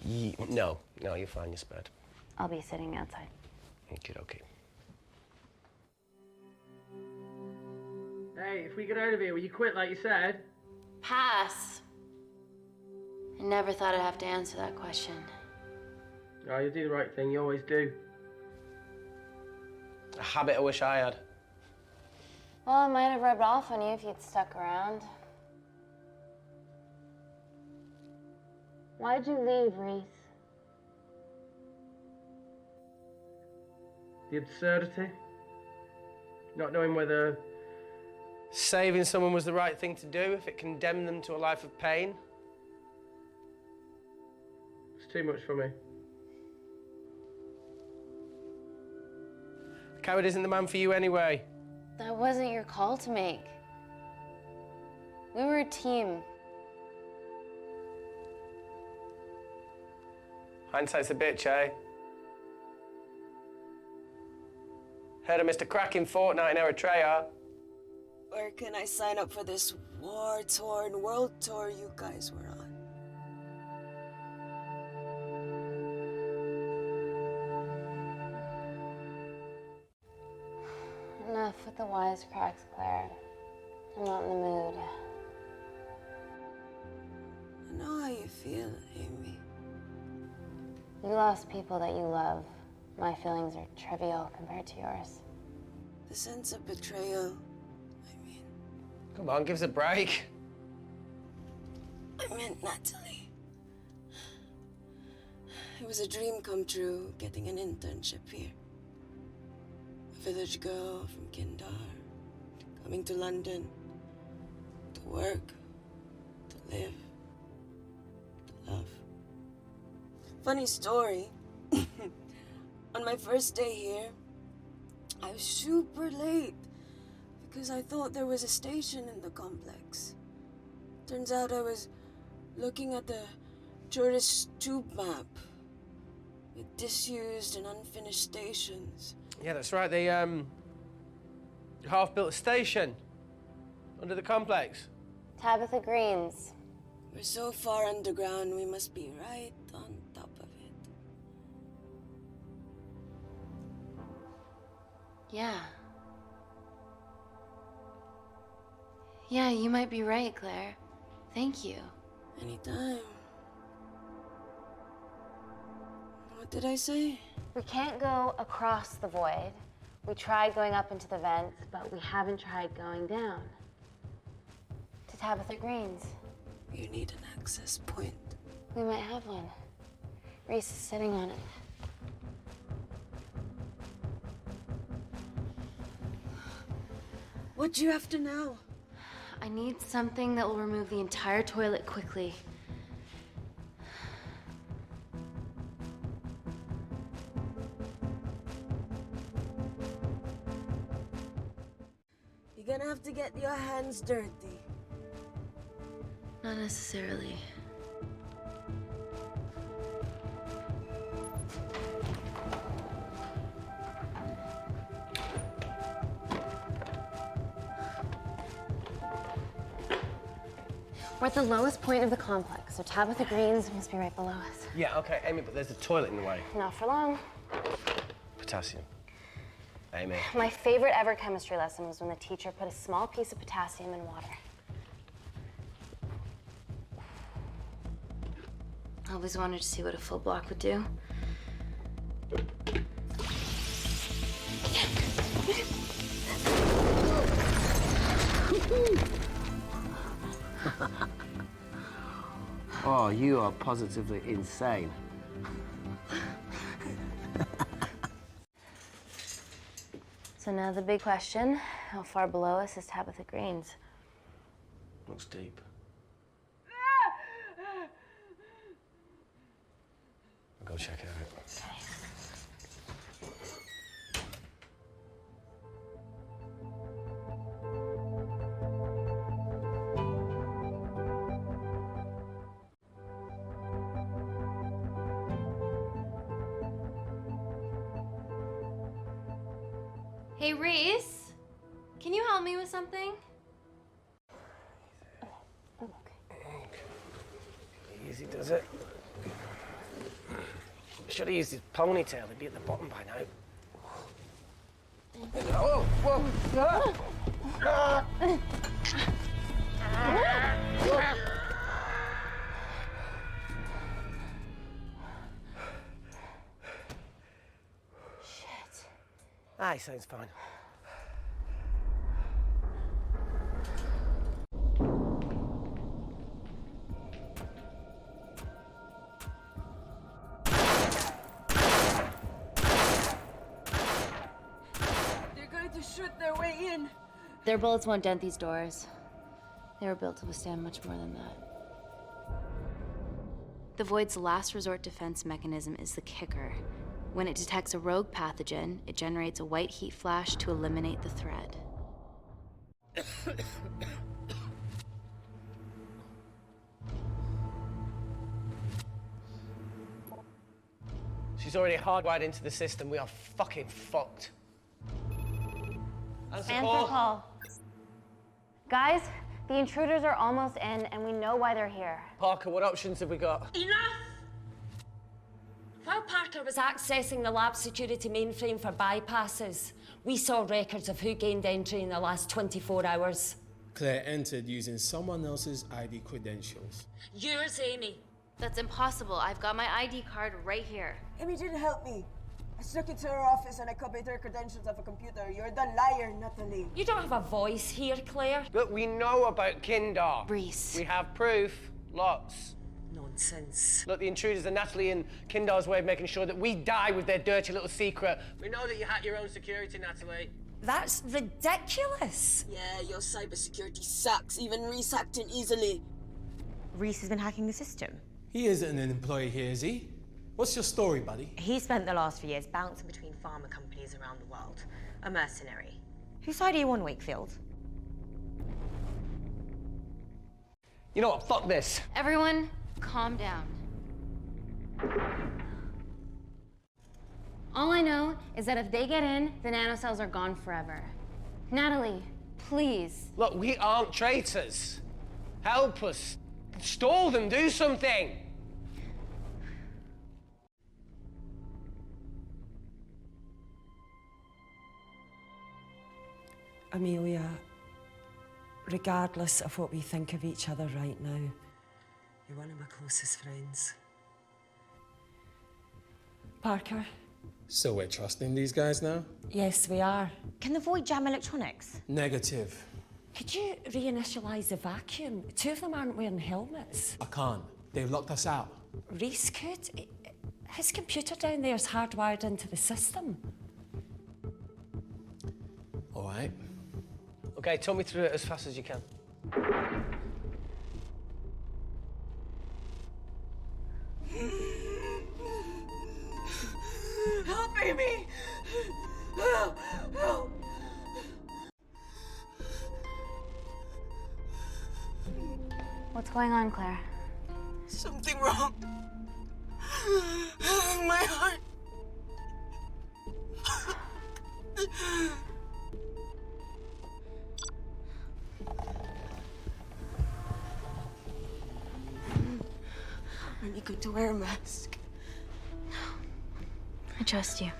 No, you're fine, you're spared. I'll be sitting outside. Okay. Hey, if we get out of here, will you quit like you said? Pass. I never thought I'd have to answer that question. Oh, you do the right thing, you always do. A habit I wish I had. Well, it might have rubbed off on you if you'd stuck around. Why'd you leave, Reese? The absurdity. Not knowing whether saving someone was the right thing to do if it condemned them to a life of pain. it's too much for me. A coward isn't the man for you anyway. That wasn't your call to make. We were a team. Hindsight's a bitch, eh? Heard of Mr. Cracking Fortnite in Eritrea? Where can I sign up for this war-torn world tour you guys were on? Enough with the wisecracks, Claire. I'm not in the mood. I know how you feel, Amy. You lost people that you love. My feelings are trivial compared to yours. The sense of betrayal, Come on, give us a break. I meant Natalie. It was a dream come true, getting an internship here. A village girl from Kindar, coming to London, to work, to live, to love. Funny story. On my first day here, I was super late because I thought there was a station in the complex. Turns out I was looking at the tourist tube map with disused and unfinished stations. Yeah, that's right. They half-built station under the complex. Tabitha Greens. We're so far underground, we must be right on top of it. Yeah. Yeah, you might be right, Claire. Thank you. Anytime. What did I say? We can't go across the void. We tried going up into the vents, but we haven't tried going down. To Tabitha Greens. You need an access point. We might have one. Reese is sitting on it. What do you have to know? I need something that will remove the entire toilet quickly. have to get your hands dirty. Not necessarily. We're at the lowest point of the complex, so Tabitha Green's must be right below us. Yeah, okay, Amy, but there's a toilet in the way. Not for long. Potassium. Amy. My favorite ever chemistry lesson was when the teacher put a small piece of potassium in water. I always wanted to see what a full block would do. Oh, you are positively insane. So now the big question, how far below us is Tabitha Green's? Looks deep. I'll go check it out. Hey, Reese, can you help me with something? Easy does it. Should have used his ponytail. He'd be at the bottom by now. Oh, whoa! Ah! Shit. Ah, he sounds fine. Shoot their way in. Their bullets won't dent these doors. They were built to withstand much more than that. The Void's last resort defense mechanism is the kicker. When it detects a rogue pathogen, it generates a white heat flash to eliminate the threat. She's already hardwired into the system. We are fucking fucked. Answer call. Guys, the intruders are almost in, and we know why they're here. Parker, what options have we got? Enough! While Parker was accessing the lab security mainframe for bypasses, we saw records of who gained entry in the last 24 hours. Claire entered using someone else's ID credentials. Yours, Amy. That's impossible. I've got my ID card right here. Amy didn't help me. I stuck it to her office and I copied her credentials off a computer. You're the liar, Natalie. You don't have a voice here, Claire. Look, we know about Kindar. Reese. We have proof. Lots. Nonsense. Look, the intruders are Natalie and Kindar's way of making sure that we die with their dirty little secret. We know that you hack your own security, Natalie. That's ridiculous. Yeah, your cybersecurity sucks. Even Reese hacked it easily. Reese has been hacking the system. He isn't an employee here, is he? What's your story, buddy? He spent the last few years bouncing between pharma companies around the world. A mercenary. Whose side are you on, Wakefield? You know what? Fuck this. Everyone, calm down. All I know is that if they get in, the nanocells are gone forever. Natalie, please. Look, we aren't traitors. Help us. Stall them. Do something. Amelia, regardless of what we think of each other right now, you're one of my closest friends. Parker? So we're trusting these guys now? Yes, we are. Can the Void jam electronics? Negative. Could you reinitialize the vacuum? Two of them aren't wearing helmets. I can't. They've locked us out. Reese could. His computer down there is hardwired into the system. All right. Okay, talk me through it as fast as you can. Help, Amy! Help! Help! What's going on, Claire? Something wrong. My heart. Are you going to wear a mask? I trust you.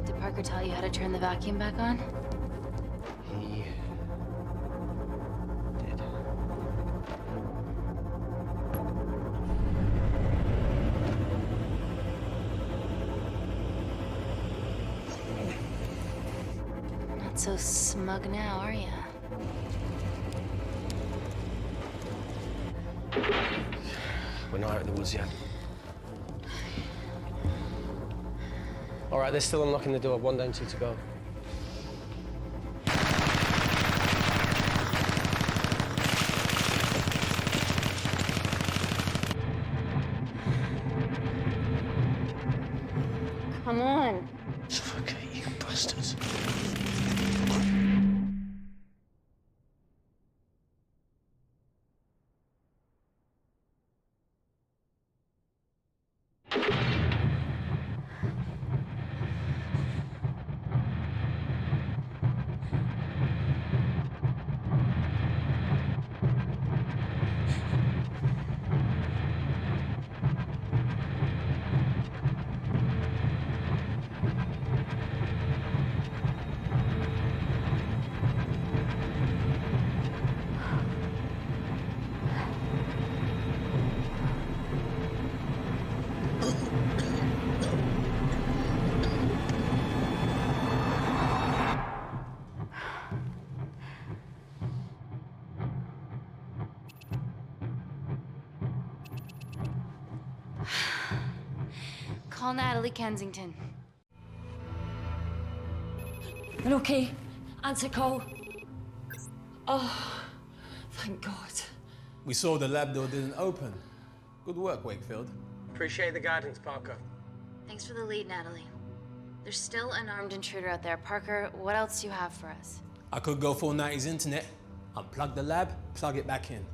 Did Parker tell you how to turn the vacuum back on? He did. Not so smug now, are you? We're not out of the woods yet. All right, they're still unlocking the door. 1 down, 2 to go. Come on. Suffocate, you bastards. Call Natalie Kensington. We're okay. Answer call. Oh, thank God. We saw the lab door didn't open. Good work, Wakefield. Appreciate the guidance, Parker. Thanks for the lead, Natalie. There's still an armed intruder out there. Parker, what else do you have for us? I could go full 90s internet, unplug the lab, plug it back in.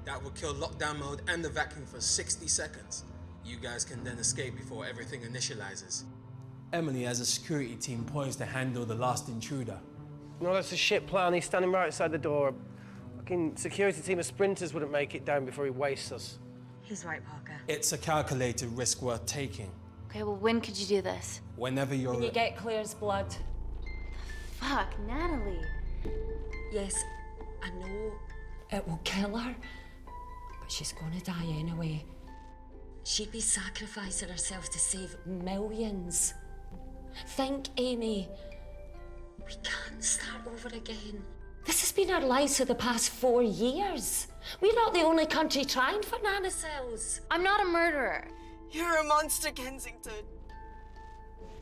That would kill lockdown mode and the vacuum for 60 seconds. You guys can then escape before everything initializes. Emily has a security team poised to handle the last intruder. No, that's a shit plan. He's standing right outside the door. A fucking security team of sprinters wouldn't make it down before he wastes us. He's right, Parker. It's a calculated risk worth taking. Okay, well, when could you do this? Whenever you're... When you get Claire's blood. Fuck, Natalie. Yes, I know it will kill her, but she's gonna die anyway. She'd be sacrificing herself to save millions. Think, Amy. We can't start over again. This has been our lives for the past 4 years. We're not the only country trying for nanocells. I'm not a murderer. You're a monster, Kensington.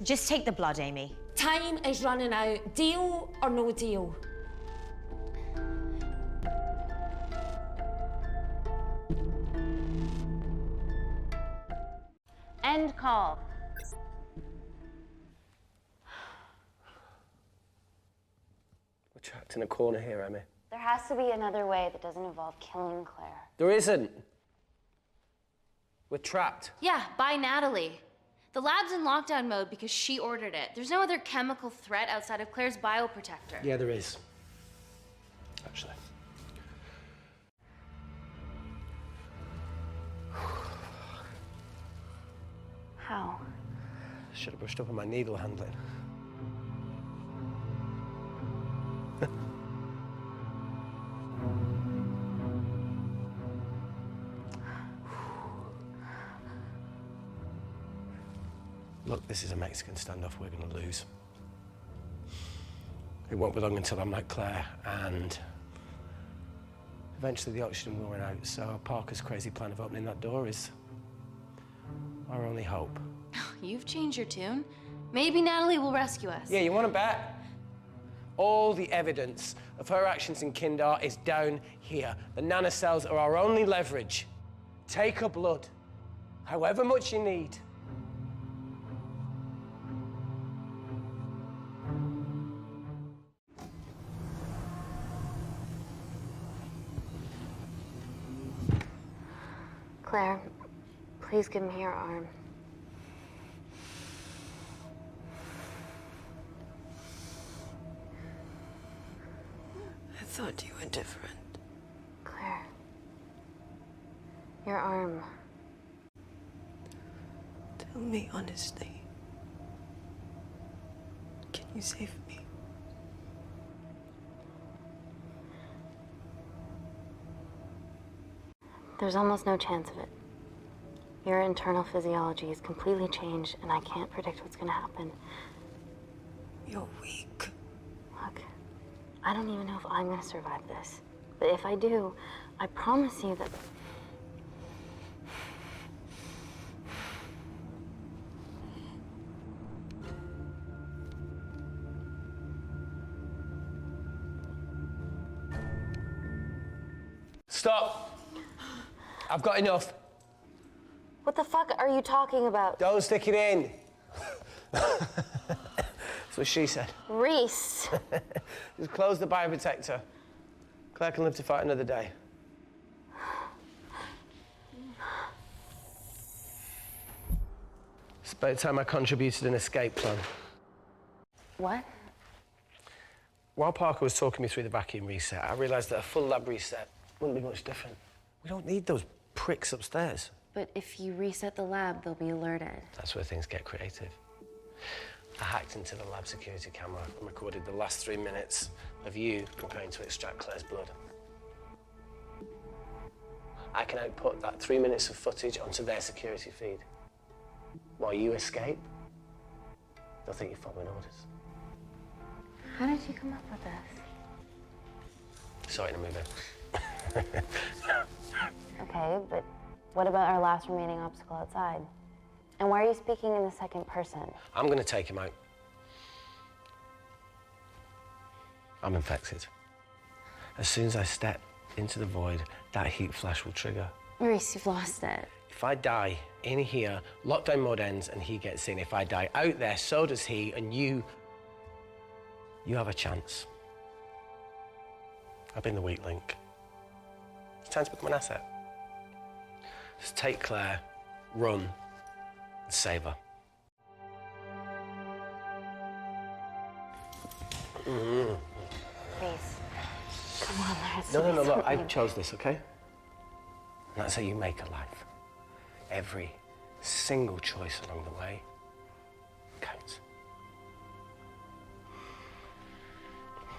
Just take the blood, Amy. Time is running out. Deal or no deal? End call. We're trapped in a corner here, Emmy. There has to be another way that doesn't involve killing Claire. There isn't. We're trapped. Yeah, by Natalie. The lab's in lockdown mode because she ordered it. There's no other chemical threat outside of Claire's bioprotector. Yeah, there is. Actually. How? Should have brushed up on my needle handling. Look, this is a Mexican standoff we're going to lose. It won't be long until I'm like Claire, and eventually the oxygen will run out, so Parker's crazy plan of opening that door is our only hope. You've changed your tune. Maybe Natalie will rescue us. Yeah, you want to bet? All the evidence of her actions in Kindar is down here. The nanocells are our only leverage. Take her blood, however much you need. Claire, please give me your arm. I thought you were different. Claire, your arm. Tell me honestly. Can you save me? There's almost no chance of it. Your internal physiology is completely changed, and I can't predict what's gonna happen. You're weak. Look, I don't even know if I'm gonna survive this. But if I do, I promise you that... Stop! I've got enough. What the fuck are you talking about? Don't stick it in. That's what she said. Reese. Just close the bioprotector. Claire can live to fight another day. It's about time I contributed an escape plan. What? While Parker was talking me through the vacuum reset, I realised that a full lab reset wouldn't be much different. We don't need those pricks upstairs. But if you reset the lab, they'll be alerted. That's where things get creative. I hacked into the lab security camera and recorded the last 3 minutes of you preparing to extract Claire's blood. I can output that 3 minutes of footage onto their security feed. While you escape, they'll think you're following orders. How did you come up with this? Saw it in a movie. Okay, but what about our last remaining obstacle outside? And why are you speaking in the second person? I'm going to take him out. I'm infected. As soon as I step into the void, that heat flash will trigger. Maurice, you've lost it. If I die in here, lockdown mode ends and he gets in. If I die out there, so does he, and you have a chance. I've been the weak link. It's time to become an asset. Just take Claire, run, and save her. Please. Come on, let's No, look, I chose this, okay? And that's how you make a life. Every single choice along the way counts.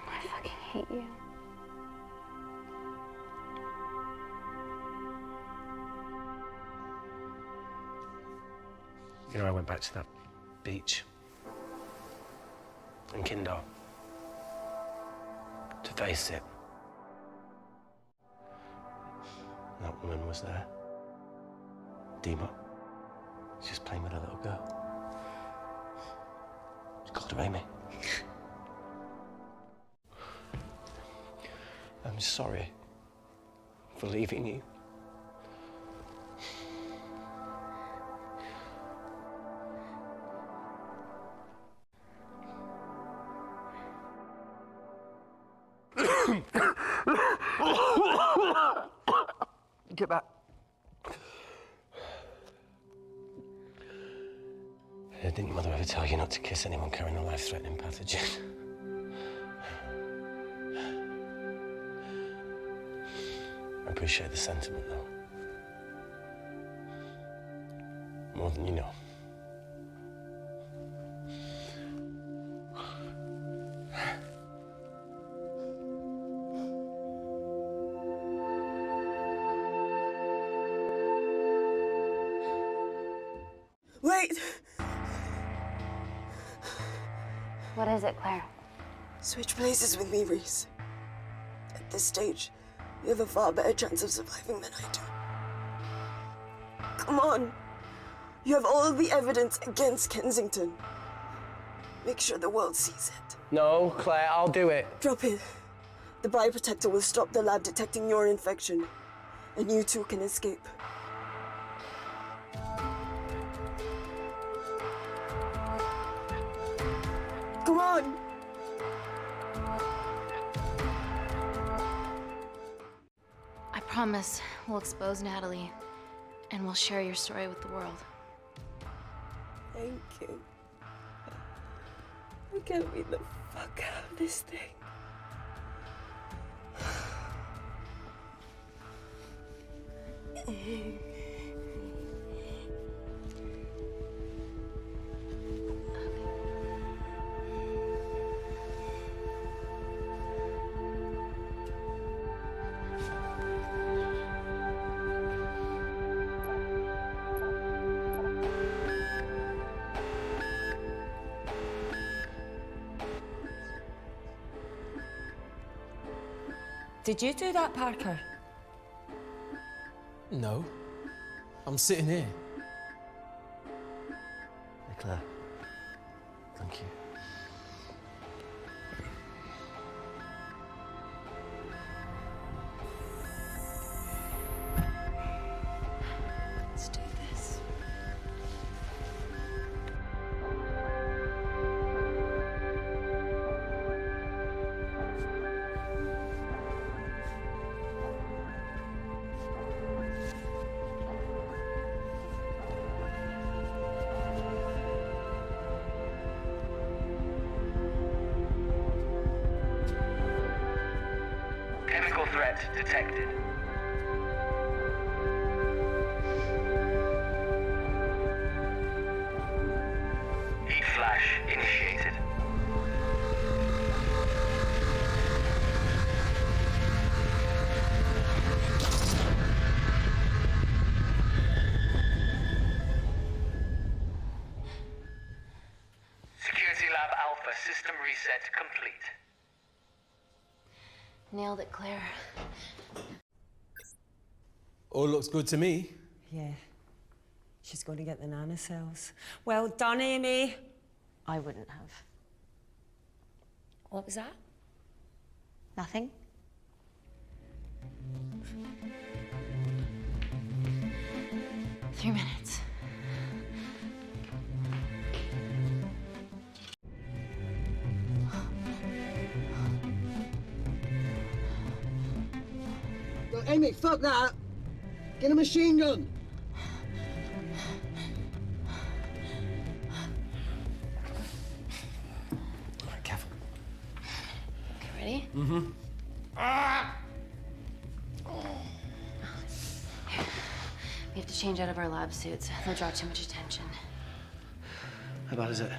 I fucking hate you. You know, I went back to that beach in Kindar to face it. That woman was there. Dima. She's just playing with a little girl. She called her Amy. I'm sorry for leaving you. Get back. Didn't your mother ever tell you not to kiss anyone carrying a life-threatening pathogen? I appreciate the sentiment, though. More than you know. Wait! What is it, Claire? Switch places with me, Reese. At this stage, you have a far better chance of surviving than I do. Come on. You have all the evidence against Kensington. Make sure the world sees it. No, Claire, I'll do it. Drop it. The bioprotector will stop the lab detecting your infection, and you two can escape. Come on! I promise we'll expose Natalie, and we'll share your story with the world. Thank you. I can't beat the fuck out of this thing. Did you do that, Parker? No. I'm sitting here. Hey, Claire. Thank you. Let's do this. Chemical threat detected. Heat flash initiated. Security Lab Alpha system reset complete. Nailed it, Claire. All looks good to me. Yeah. She's going to get the nanocells. Well done, Amy. I wouldn't have. What was that? Nothing? Three minutes. Look, Amy, fuck that! Get a machine gun! All right, careful. Okay, ready? Mm-hmm. We have to change out of our lab suits. They'll draw too much attention. How bad is it?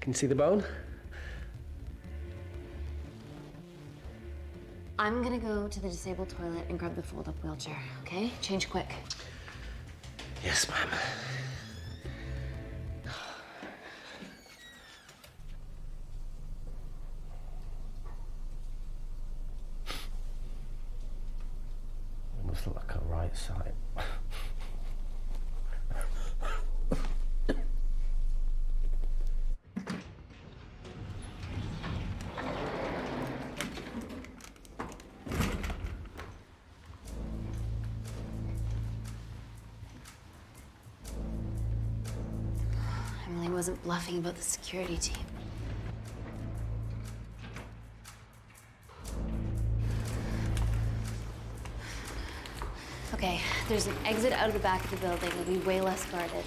Can you see the bone? I'm gonna go to the disabled toilet and grab the fold-up wheelchair, okay? Change quick. Yes, ma'am. It must look like a right side. Emily wasn't bluffing about the security team. Okay, there's an exit out of the back of the building. It'll be way less guarded.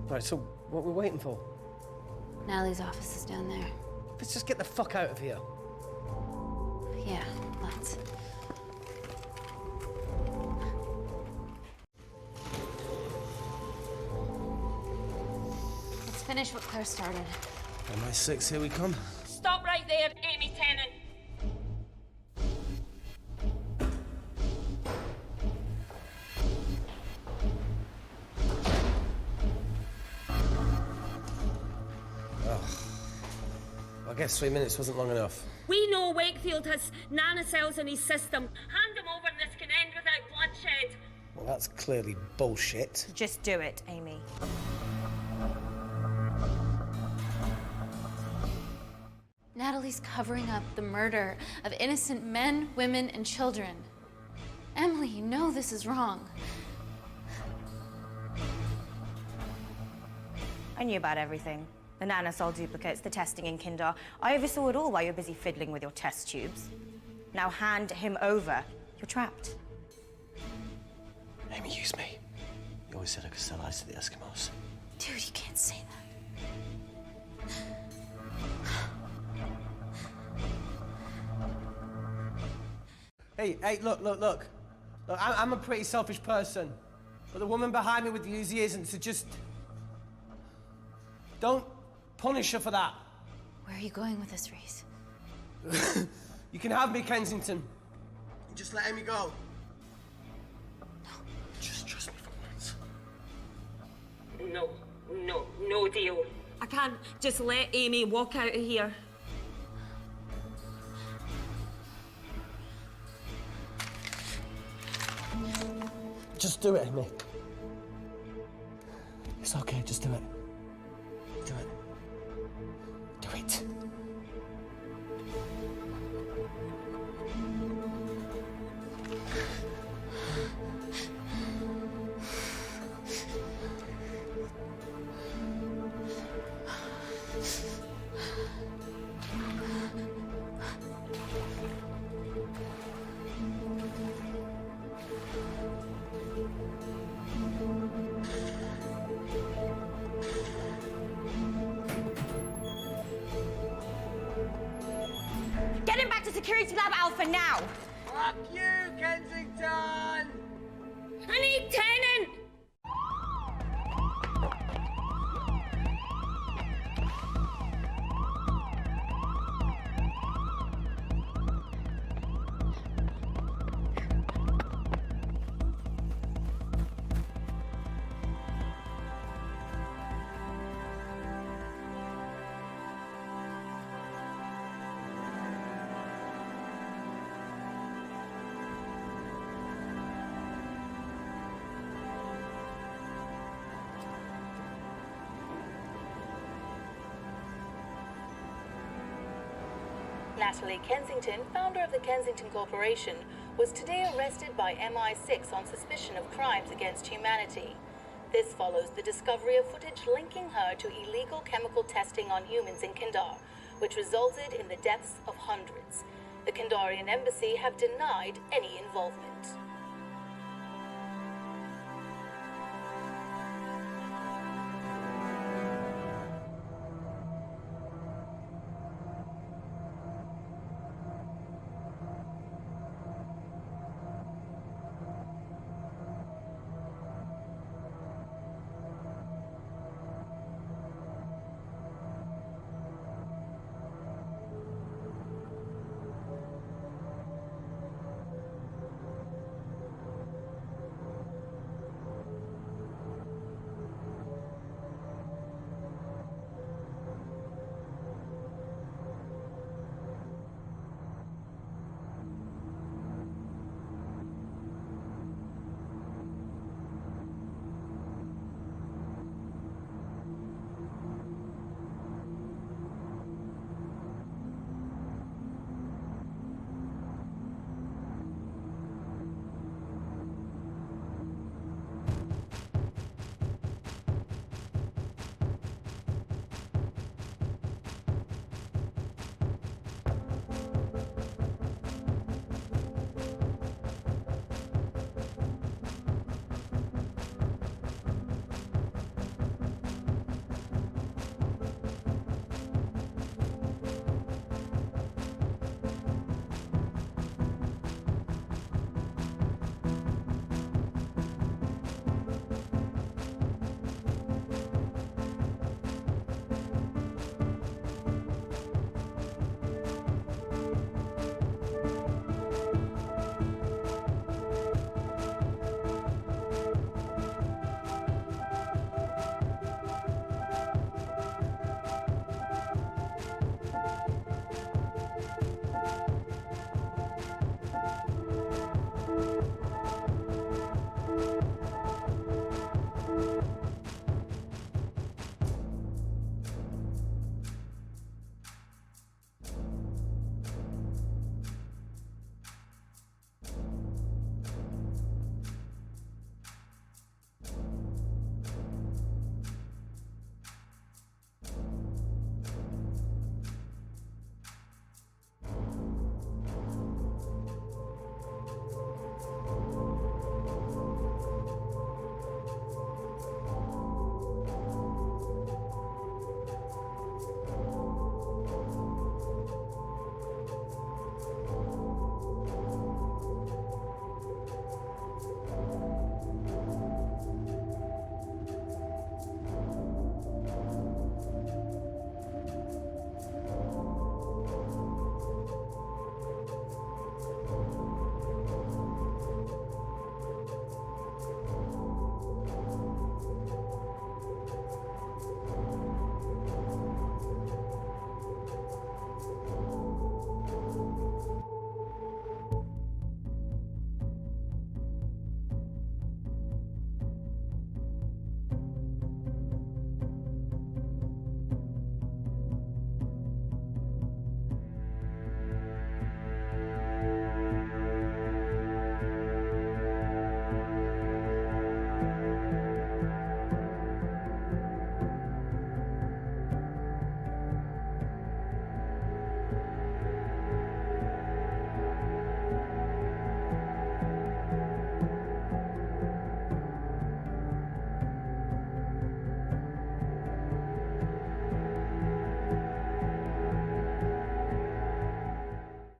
Right, so what are we waiting for? Natalie's office is down there. Let's just get the fuck out of here. Yeah, let's. Let's finish what Claire started. MI6, here we come. Stop right there, Amy Tennant. I guess 3 minutes wasn't long enough. We know Wakefield has nanocells in his system. Hand him over and this can end without bloodshed. Well, that's clearly bullshit. Just do it, Amy. Natalie's covering up the murder of innocent men, women, and children. Emily, you know this is wrong. I knew about everything. The nanosol duplicates, the testing in Kindar. I oversaw it all while you're busy fiddling with your test tubes. Now hand him over. You're trapped. Amy, use me. You always said I could sell ice to the Eskimos. Dude, you can't say that. Hey, look. I'm a pretty selfish person. But the woman behind me with the Uzi isn't, so just... don't punish her for that. Where are you going with this, Reese? You can have me, Kensington. Just let Amy go. No. Just trust me for once. No deal. I can't just let Amy walk out of here. Just do it, Amy. It's okay, just do it. Do it. Do it. Get him back to Security Lab Alpha now! Fuck you, Kensington! I need Tennant! Natalie Kensington, founder of the Kensington Corporation, was today arrested by MI6 on suspicion of crimes against humanity. This follows the discovery of footage linking her to illegal chemical testing on humans in Kindar, which resulted in the deaths of hundreds. The Kindarian embassy have denied any involvement.